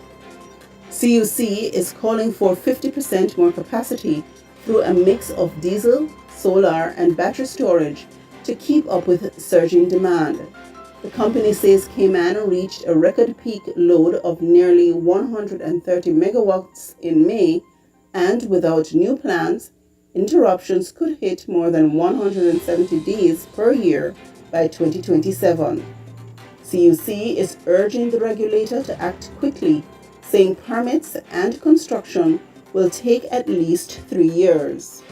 Speaker 6: CUC is calling for 50% more capacity through a mix of diesel, solar, and battery storage to keep up with surging demand. The company says Cayman reached a record peak load of nearly 130 megawatts in May, and without new plants, interruptions could hit more than 170 days per year by 2027. CUC is urging the regulator to act quickly, saying permits and construction will take at least 3 years.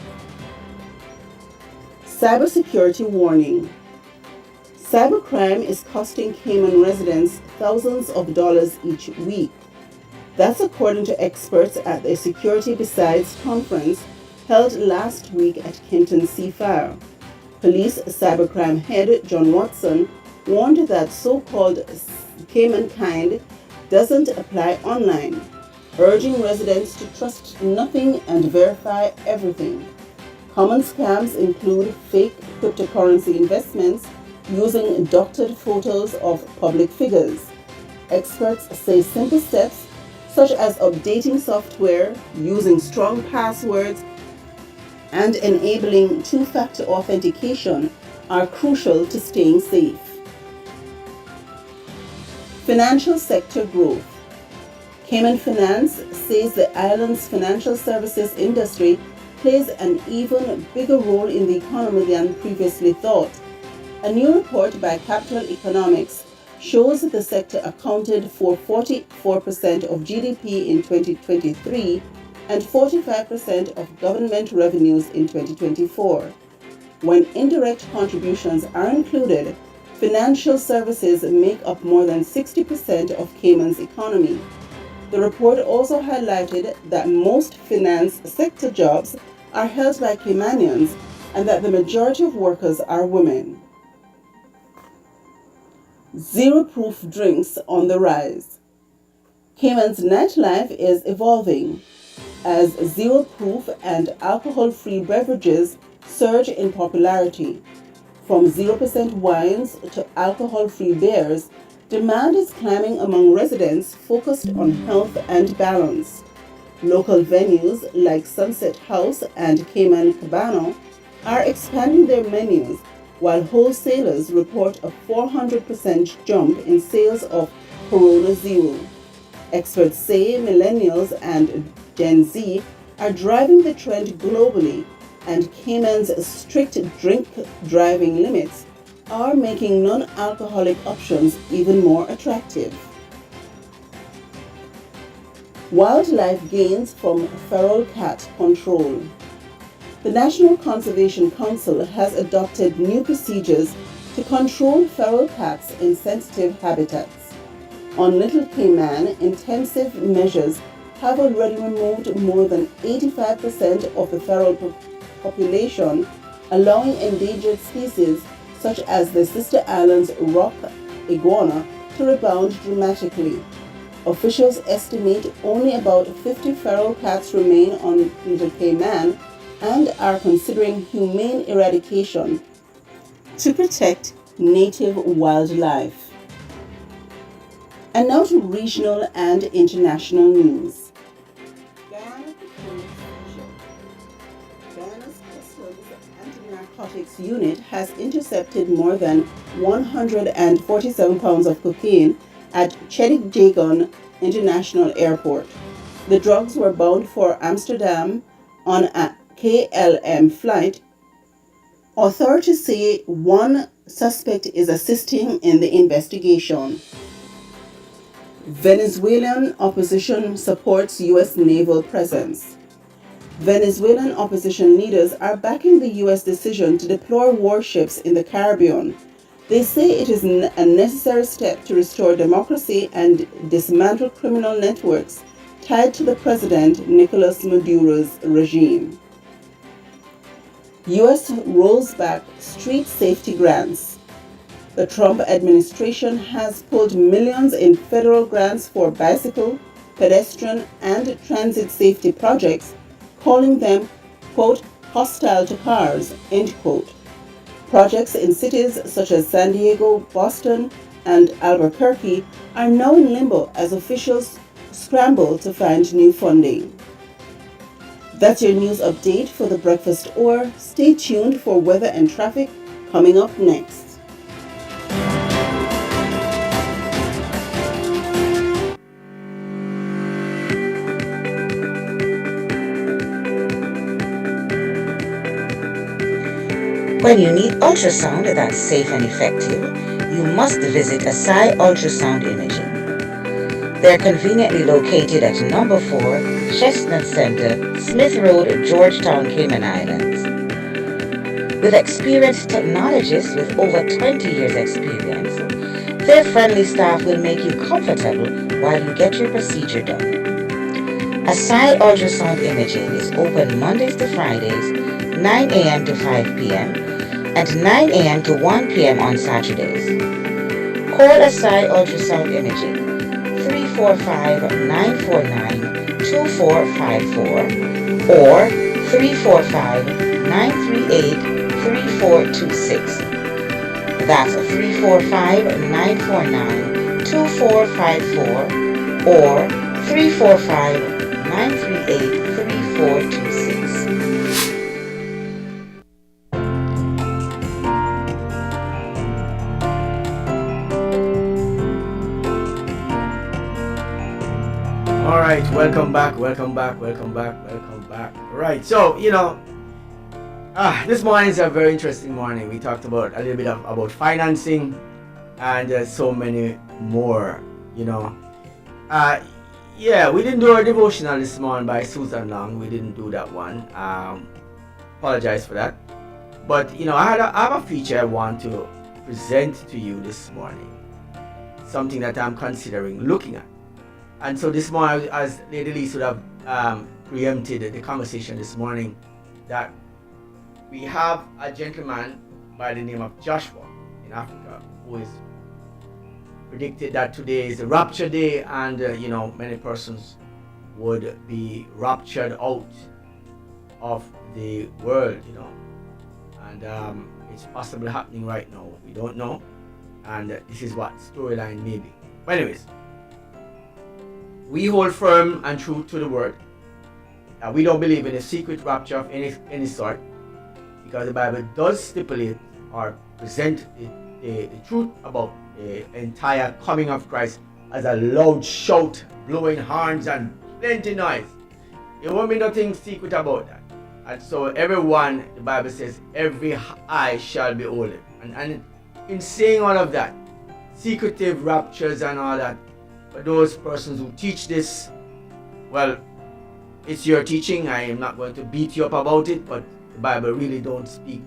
Speaker 6: Cybersecurity warning. Cybercrime is costing Cayman residents thousands of dollars each week. That's according to experts at the Security Besides conference held last week at Kenton Seafire. Police cybercrime head John Watson warned that so-called Cayman kind doesn't apply online, urging residents to trust nothing and verify everything. Common scams include fake cryptocurrency investments using doctored photos of public figures. Experts say simple steps such as updating software, using strong passwords, and enabling two-factor authentication are crucial to staying safe. Financial sector growth. Cayman Finance says the island's financial services industry plays an even bigger role in the economy than previously thought. A new report by Capital Economics shows that the sector accounted for 44% of GDP in 2023 and 45% of government revenues in 2024. When indirect contributions are included, financial services make up more than 60% of Cayman's economy. The report also highlighted that most finance sector jobs are held by Caymanians and that the majority of workers are women. Zero-proof drinks on the rise. Cayman's nightlife is evolving as zero-proof and alcohol-free beverages surge in popularity. From 0% wines to alcohol-free beers, demand is climbing among residents focused on health and balance. Local venues like Sunset House and Cayman Cabana are expanding their menus, while wholesalers report a 400% jump in sales of Corona Zero. Experts say millennials and Gen Z are driving the trend globally, and Cayman's strict drink driving limits are making non-alcoholic options even more attractive. Wildlife gains from feral cat control. The National Conservation Council has adopted new procedures to control feral cats in sensitive habitats. On Little Cayman, intensive measures have already removed more than 85% of the feral population, allowing endangered species such as the Sister Islands rock iguana to rebound dramatically. Officials estimate only about 50 feral cats remain on Little Cayman and are considering humane eradication to protect native wildlife. And now to regional and international news. Guyana proposed seizure. Narcotics Unit has intercepted more than 147 pounds of cocaine at Chedicjagon International Airport. The drugs were bound for Amsterdam on a KLM flight. Authorities say one suspect is assisting in the investigation. Venezuelan opposition supports U.S. naval presence. Venezuelan opposition leaders are backing the U.S. decision to deploy warships in the Caribbean. They say it is a necessary step to restore democracy and dismantle criminal networks tied to the President Nicolas Maduro's regime. U.S. rolls back street safety grants. The Trump administration has pulled millions in federal grants for bicycle, pedestrian, and transit safety projects, calling them, quote, hostile to cars, end quote. Projects in cities such as San Diego, Boston, and Albuquerque are now in limbo as officials scramble to find new funding. That's your news update for the breakfast hour. Stay tuned for weather and traffic coming up next.
Speaker 7: When you need ultrasound that's safe and effective, you must visit Asai Ultrasound Imaging. They're conveniently located at number 4 Chestnut Center, Smith Road, Georgetown, Cayman Islands. With experienced technologists with over 20 years experience, their friendly staff will make you comfortable while you get your procedure done. Asai Ultrasound Imaging is open Mondays to Fridays, 9 a.m. to 5 p.m. and 9 a.m. to 1 p.m. on Saturdays. Call Asai Ultrasound Imaging 345-949-2454 or 345-938-3426. That's 345-949-2454 or 345-938-3426.
Speaker 3: All right, welcome back. Right, so this morning is a very interesting morning. We talked about a little bit about financing and so many more. We didn't do our devotional this morning by Susan Long. We didn't do that one. Apologize for that. But I have a feature I want to present to you this morning. Something that I'm considering looking at. And so this morning, as Lady Lee would have preempted the conversation this morning, that we have a gentleman by the name of Joshua in Africa who is predicted that today is the rapture day, and many persons would be raptured out of the world, and it's possibly happening right now. We don't know, and this is what storyline may be. But anyways, we hold firm and true to the word. We don't believe in a secret rapture of any sort, because the Bible does stipulate or present the truth about the entire coming of Christ as a loud shout, blowing horns and plenty noise. There won't be nothing secret about that. And so everyone, the Bible says, every eye shall behold it. And in saying all of that, secretive raptures and all that, for those persons who teach this, well, it's your teaching. I am not going to beat you up about it, but the Bible really don't speak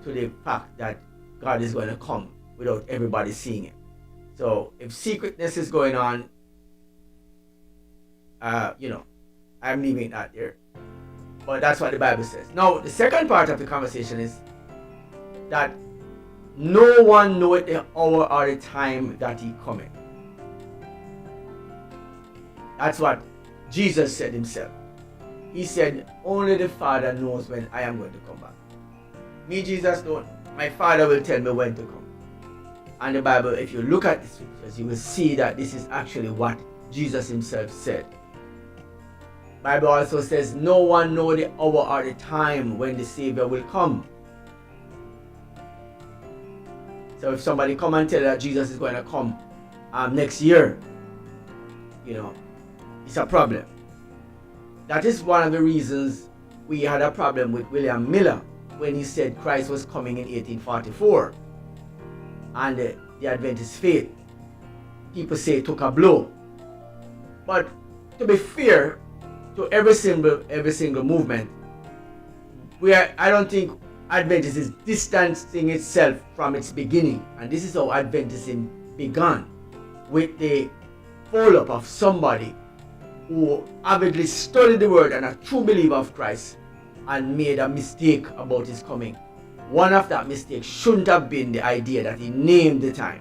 Speaker 3: to the fact that God is going to come without everybody seeing it. So if secretness is going on, I'm leaving that there. But that's what the Bible says. Now, the second part of the conversation is that no one knoweth the hour or the time that he cometh. That's what Jesus said himself. He said, only the Father knows when I am going to come back. Me, Jesus, don't. My Father will tell me when to come. And the Bible, if you look at the scriptures, you will see that this is actually what Jesus himself said. Bible also says, no one knows the hour or the time when the Savior will come. So if somebody come and tell you that Jesus is going to come next year, it's a problem. That is one of the reasons we had a problem with William Miller when he said Christ was coming in 1844, and the Adventist faith, people say, it took a blow. But to be fair to every single movement, I don't think Adventism is distancing itself from its beginning, and this is how Adventism began, with the follow-up of somebody who avidly studied the word and a true believer of Christ and made a mistake about his coming. One of that mistakes shouldn't have been the idea that he named the time.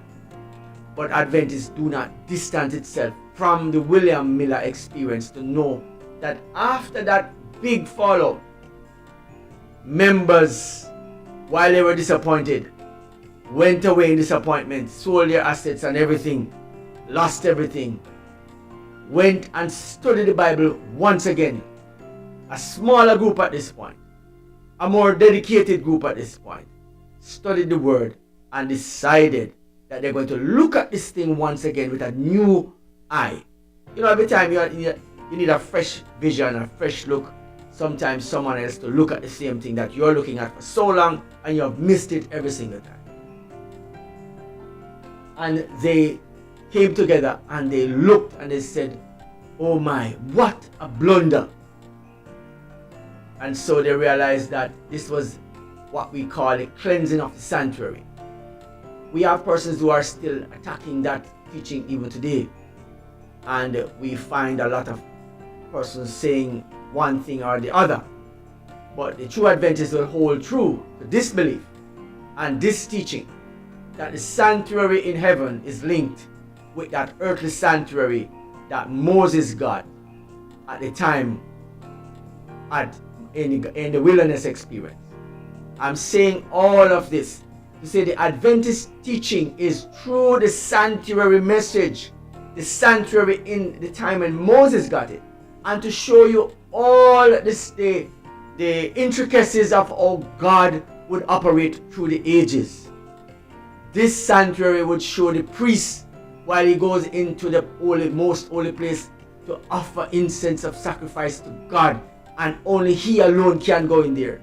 Speaker 3: But Adventists do not distance itself from the William Miller experience to know that after that big fallout, members, while they were disappointed, went away in disappointment, sold their assets and everything, lost everything, went and studied the Bible once again. A smaller group at this point, a more dedicated group at this point, studied the word and decided that they're going to look at this thing once again with a new eye. Every time you need a fresh vision, a fresh look, sometimes someone else to look at the same thing that you're looking at for so long and you have missed it every single time. And they came together and they looked and they said, oh my, what a blunder. And so they realized that this was what we call the cleansing of the sanctuary. We have persons who are still attacking that teaching even today. And we find a lot of persons saying one thing or the other. But the true Adventists will hold true to this belief and this teaching, that the sanctuary in heaven is linked with that earthly sanctuary that Moses got at the time in the wilderness experience. I'm saying all of this to say the Adventist teaching is through the sanctuary message, the sanctuary in the time when Moses got it, and to show you all this, the intricacies of how God would operate through the ages. This sanctuary would show the priest while he goes into the most holy place to offer incense of sacrifice to God, and only he alone can go in there,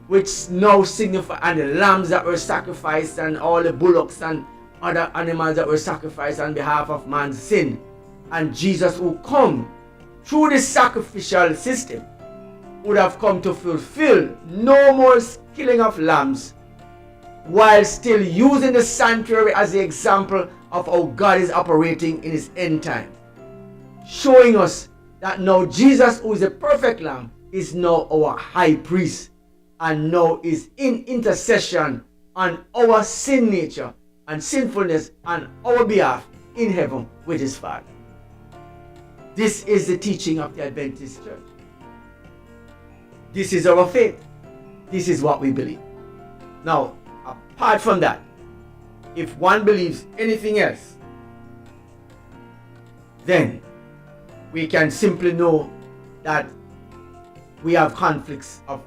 Speaker 3: which now signify, and the lambs that were sacrificed and all the bullocks and other animals that were sacrificed on behalf of man's sin, and Jesus who come through this sacrificial system would have come to fulfill no more killing of lambs, while still using the sanctuary as the example of how God is operating in his end time, showing us that now Jesus, who is a perfect lamb, is now our high priest, and now is in intercession on our sin nature and sinfulness on our behalf in heaven with his Father. This is the teaching of the Adventist Church. This is our faith. This is what we believe. Now, apart from that, if one believes anything else, then we can simply know that we have conflicts of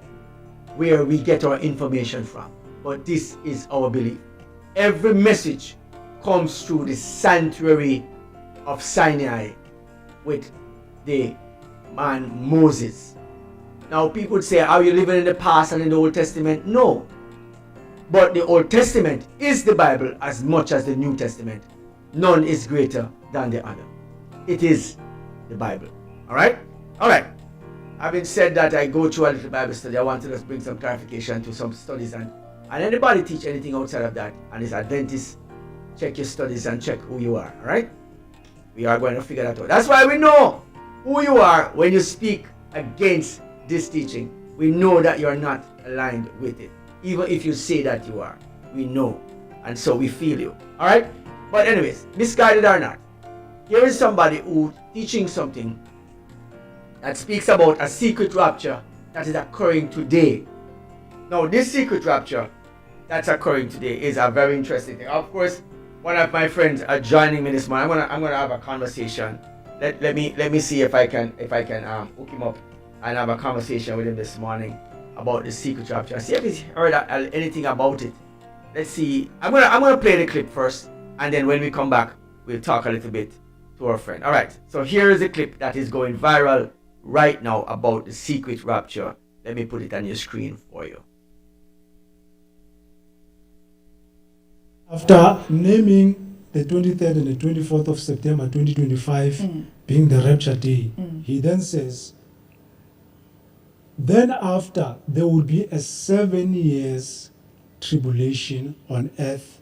Speaker 3: where we get our information from. But this is our belief. Every message comes through the sanctuary of Sinai with the man Moses. Now people say, are you living in the past and in the Old Testament? No. But the Old Testament is the Bible as much as the New Testament. None is greater than the other. It is the Bible. Alright? Alright. Having said that, I go through a little Bible study. I want to just bring some clarification to some studies, and anybody teach anything outside of that and is Adventist, check your studies and check who you are. Alright? We are going to figure that out. That's why we know who you are when you speak against this teaching. We know that you are not aligned with it. Even if you say that you are, we know. And so we feel you. Alright? But anyways, misguided or not, here is somebody who teaching something that speaks about a secret rapture that is occurring today. Now, this secret rapture that's occurring today is a very interesting thing. Of course, one of my friends are joining me this morning. I'm gonna have a conversation. Let me see if I can hook him up and have a conversation with him this morning about the secret rapture. See if he's heard anything about it. let's see. I'm gonna play the clip first, and then when we come back, we'll talk a little bit to our friend. All right. So here is a clip that is going viral right now about the secret rapture. Let me put it on your screen for you.
Speaker 8: After naming the 23rd and the 24th of September 2025 being the rapture day, he then says, then after there will be a 7 years tribulation on earth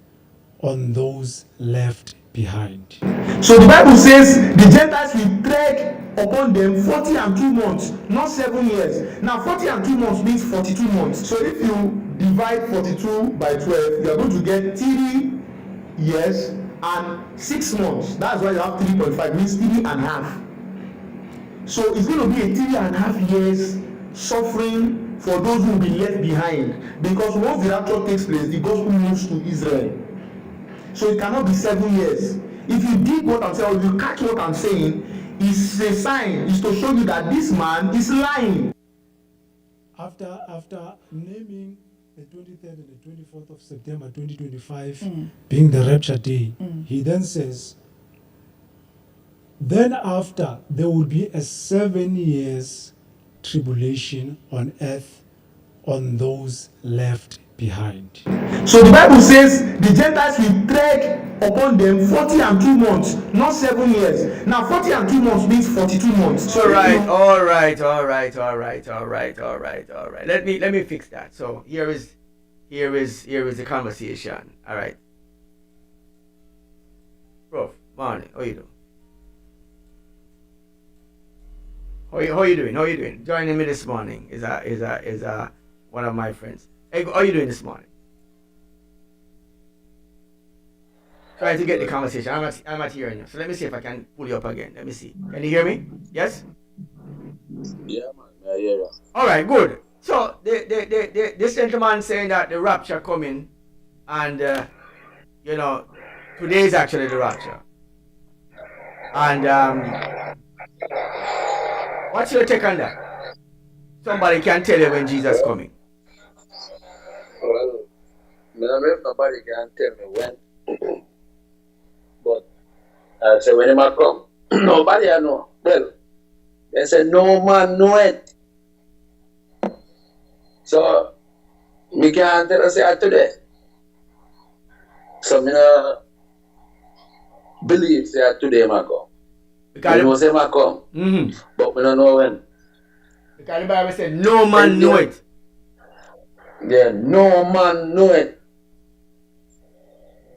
Speaker 8: on those left behind.
Speaker 9: So the Bible says the Gentiles will tread upon them 40 and 2 months, not 7 years. Now 40 and 2 months means 42 months. So if you divide 42 by 12, you are going to get 3 years and 6 months. That's why you have 3.5, means 3.5. So it's going to be a 3.5 years suffering for those who will be left behind. Because once the rapture takes place, the gospel moves to Israel. So it cannot be 7 years. If you dig what I'm saying, or if you catch what I'm saying, it's a sign, it's to show you that this man is lying.
Speaker 8: After naming the 23rd and the 24th of September 2025 being the rapture day, he then says, then after there will be a 7 years tribulation on earth on those left behind.
Speaker 9: So the Bible says the Gentiles will tread upon them 40 and 2 months, not 7 years. Now 40 and 2 months means 42 months.
Speaker 3: All right. Let me fix that. So here is the conversation. All right. Prof, morning. How you doing? How you doing? Joining me this morning is one of my friends. Hey, how you doing this morning? Trying to get the conversation. I'm not hearing you. So let me see if I can pull you up again. Let me see. Can you hear me? Yes?
Speaker 10: Yeah, man. I hear you.
Speaker 3: All right, good. So this gentleman saying that the rapture coming, and today is actually the rapture. And what's your take on that? Somebody can tell you when Jesus is coming.
Speaker 10: Well, nobody can tell me when. But I say when he might come, nobody I know. Well, they say no man know it. So me can't tell us say today. So me no believe say today might come.
Speaker 3: Because
Speaker 10: you know say might come. But we don't know when.
Speaker 3: Because the Bible said no man know it.
Speaker 10: Yeah, no man know it.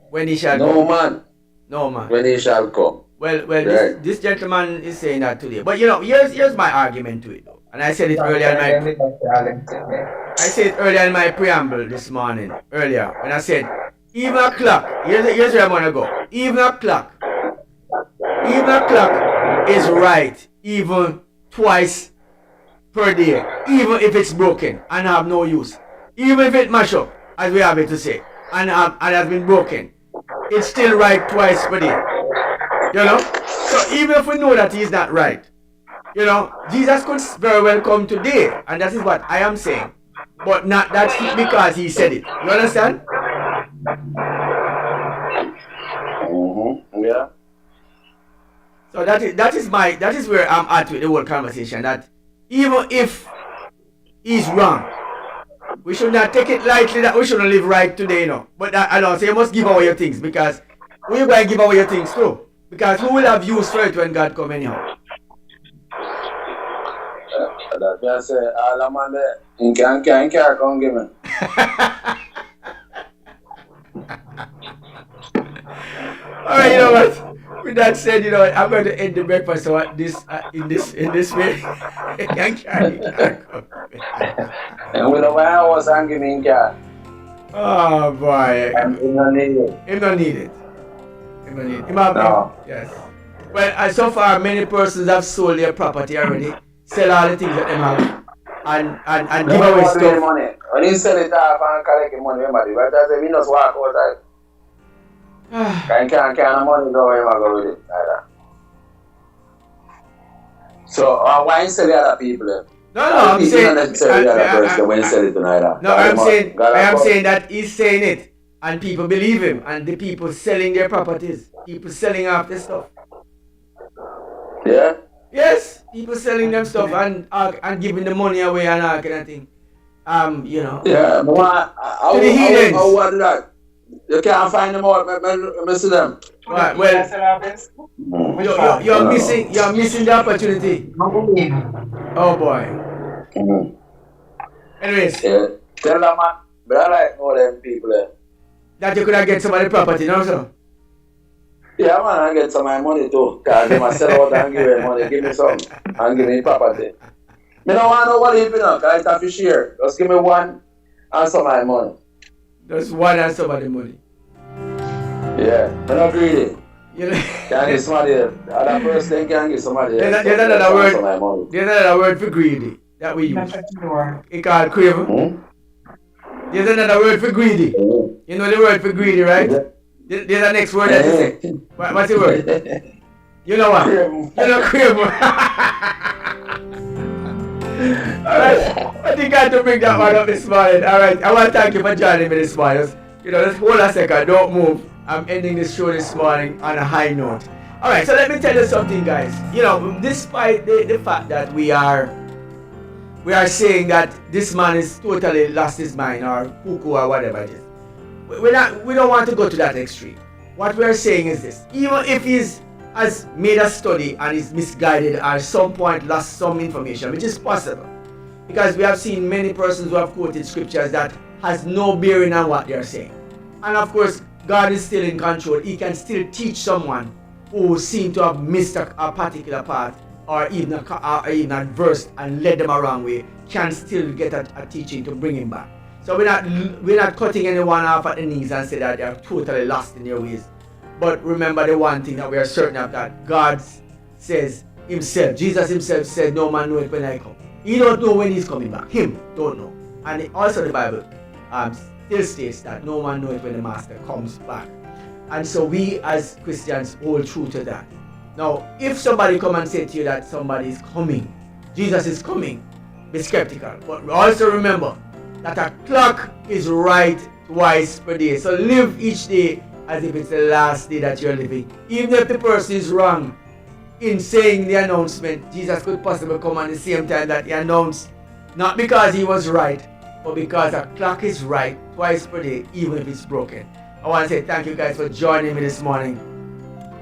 Speaker 3: When he shall
Speaker 10: no
Speaker 3: come.
Speaker 10: Man.
Speaker 3: No man.
Speaker 10: When he shall come.
Speaker 3: Well,
Speaker 10: right.
Speaker 3: this gentleman is saying that today. But here's my argument to it though. And I said it earlier in my preamble this morning. Earlier. When I said even a clock. Here's where I'm gonna go. Even a clock is right even twice per day. Even if it's broken and have no use. Even if it mash up, as we have it to say, and has been broken, it's still right twice per day. So even if we know that he's not right, Jesus could very well come today, and that is what I am saying. But not because he said it. You understand?
Speaker 10: Yeah.
Speaker 3: So that is where I'm at with the whole conversation. That even if he's wrong, we should not take it lightly that we shouldn't live right today, But I don't say you must give away your things, because who you going to give away your things to? Because who will have use for it when God come anyhow?
Speaker 10: That's why I say all the man there, he can't come give me.
Speaker 3: Alright, you know what? With that said, I'm going to end the breakfast so in this way. Can't carry.
Speaker 10: And we know why I was angry in car.
Speaker 3: Oh boy.
Speaker 10: Him not need it.
Speaker 3: Him not need it. Yes. Well, so far many persons have sold their property already, sell all the things that they have, and give away stuff.
Speaker 10: Money. When you sell it off and collect the money, but I say we just walk outside. Can't money go where I go with it either. So why you sell the other people then?
Speaker 3: No, I'm saying.
Speaker 10: Not necessarily the other person when you sell it to neither.
Speaker 3: No, I am saying that he's saying it. And people believe him, and the people selling their properties, people selling off their stuff.
Speaker 10: Yeah.
Speaker 3: Yes, people selling them stuff and giving the money away and all kind of thing. You know.
Speaker 10: Yeah,
Speaker 3: to the heathens.
Speaker 10: How what that? You can't find them out. I see them.
Speaker 3: Right, well, you're missing the opportunity. Oh boy. Anyways.
Speaker 10: Yeah. Tell them, man. But I like all them people there.
Speaker 3: That you could have get some of the property, no, sir?
Speaker 10: Yeah, man, I get some of my money too. Because they must sell out and give me money. Give me some and give me property. I don't want nobody, you know, because it's a fish here. Just give me one and some of my money.
Speaker 3: Just one and some of the money.
Speaker 10: Yeah, I'm not greedy.
Speaker 3: You know,
Speaker 10: Can give somebody else. The other person can give somebody else.
Speaker 3: There's another word for greedy that we use. It's called craven. There's another word for greedy. You know the word for greedy, right? There's the next word that you say. What's the word? You know what? You know craven. Alright, I think I had to bring that one up this morning. Alright, I want to thank you for joining me this morning. You know, just hold a second, don't move. I'm ending this show this morning on a high note. Alright, so let me tell you something, guys. You know, despite the fact that we are saying that this man is totally lost his mind or cuckoo or whatever it is, we don't want to go to that extreme. What we are saying is this: even if he's has made a study and is misguided or at some point lost some information, which is possible, because we have seen many persons who have quoted scriptures that has no bearing on what they are saying. And of course, God is still in control. He can still teach someone who seem to have missed a particular part or even a verse and led them a wrong way, can still get a teaching to bring him back. So we're not cutting anyone off at the knees and say that they are totally lost in their ways. But remember the one thing that we are certain of, that God says himself, Jesus himself said, no man knoweth when I come. He don't know when he's coming back. Him don't know. And also the Bible still states that no man knoweth when the master comes back. And so we as Christians hold true to that. Now, if somebody come and say to you that somebody is coming, Jesus is coming, be skeptical. But also remember that a clock is right twice per day. So live each day as if it's the last day that you're living. Even if the person is wrong in saying the announcement, Jesus could possibly come at the same time that he announced, not because he was right, but because a clock is right twice per day, even if it's broken. I want to say thank you guys for joining me this morning.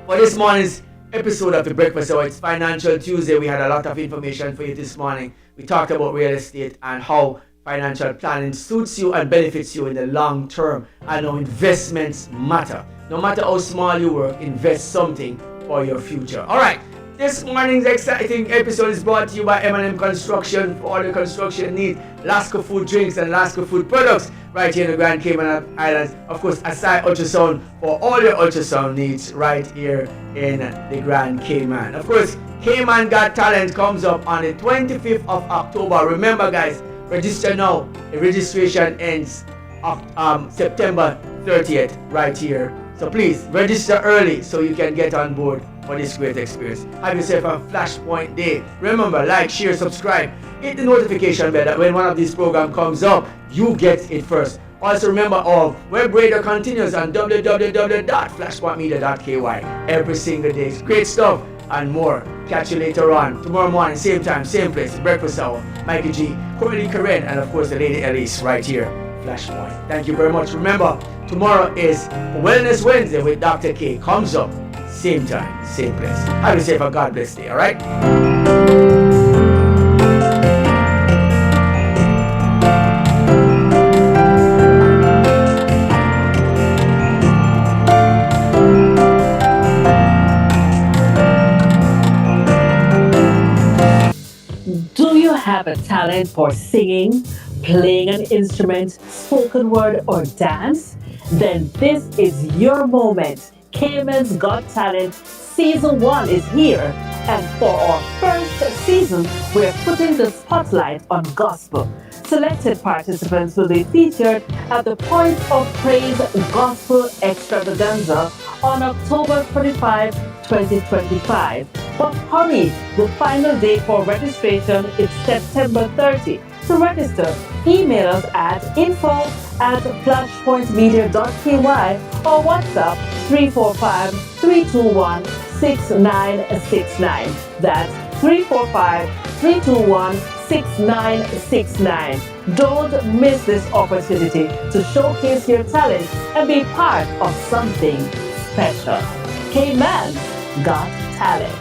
Speaker 3: For this morning's episode of the Breakfast Hour, it's Financial Tuesday. We had a lot of information for you this morning. We talked about real estate and how financial planning suits you and benefits you in the long term. I know investments matter. No matter how small you work, invest something for your future. Alright, this morning's exciting episode is brought to you by M&M Construction for all your construction needs. Lasco Food Drinks and Lasco Food Products right here in the Grand Cayman Islands. Of course, Asai Ultrasound for all your ultrasound needs right here in the Grand Cayman. Of course, Cayman Got Talent comes up on the 25th of October. Remember guys, register now. The registration ends September 30th right here. So please register early so you can get on board for this great experience. Have yourself a Flashpoint day. Remember, like, share, subscribe. Hit the notification bell that when one of these programs comes up, you get it first. Also remember, our web radio continues on www.flashpointmedia.ky every single day. It's great stuff and more. Catch you later on. Tomorrow morning, same time, same place. Breakfast Hour. Mikey G, Courtney Karen, and of course the Lady Elise right here. Flashpoint. Thank you very much. Remember, tomorrow is Wellness Wednesday with Dr. K. Comes up. Same time, same place. Have yourself a God bless day, alright?
Speaker 1: Do you have a talent for singing, playing an instrument, spoken word, or dance? Then this is your moment. Cayman's Got Talent Season 1 is here. And for our first season, we're putting the spotlight on gospel. Selected participants will be featured at the Point of Praise Gospel Extravaganza on October 25, 2025. But hurry, the final date for registration is September 30. To register, Email us at info@flashpointmedia.ky or WhatsApp 345-321-6969. That's 345-321-6969. Don't miss this opportunity to showcase your talent and be part of something special. Cayman Got Talent.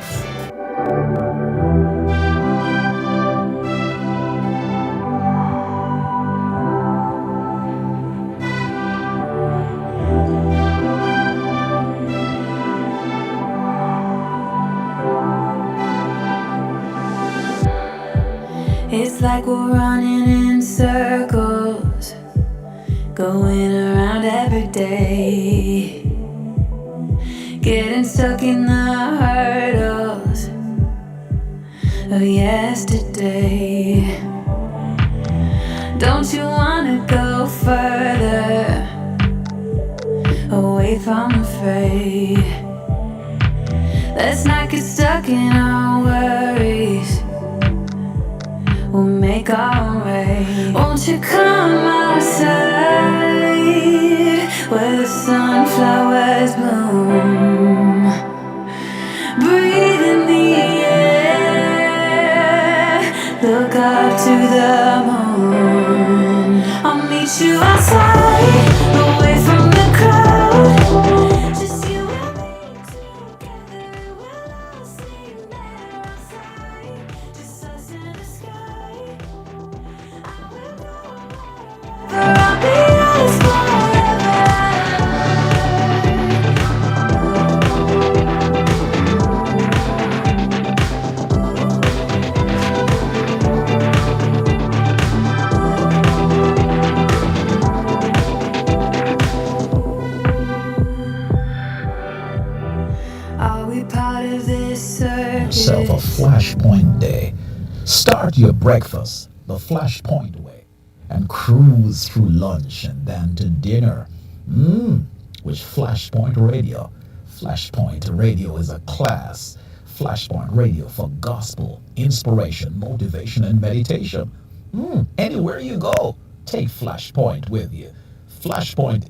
Speaker 11: It's like we're running in circles, going around every day, getting stuck in the hurdles of yesterday. Don't you wanna go further, away from the fray? Let's not get stuck in our worries, we'll make our way. Won't you come outside where the sunflowers bloom? Breathe in the air, look up to the moon. I'll meet you outside, away from the crowd. Just you and me together, we'll all sing there outside. Just us in the sky. I'll be yours forever. Are we part of this circus?
Speaker 12: Yourself a flashpoint day. Start your breakfast the flashpoint way and cruise through lunch and then to dinner. With Flashpoint Radio. Flashpoint Radio is a class. Flashpoint Radio for gospel, inspiration, motivation, and meditation. Anywhere you go, take Flashpoint with you. Flashpoint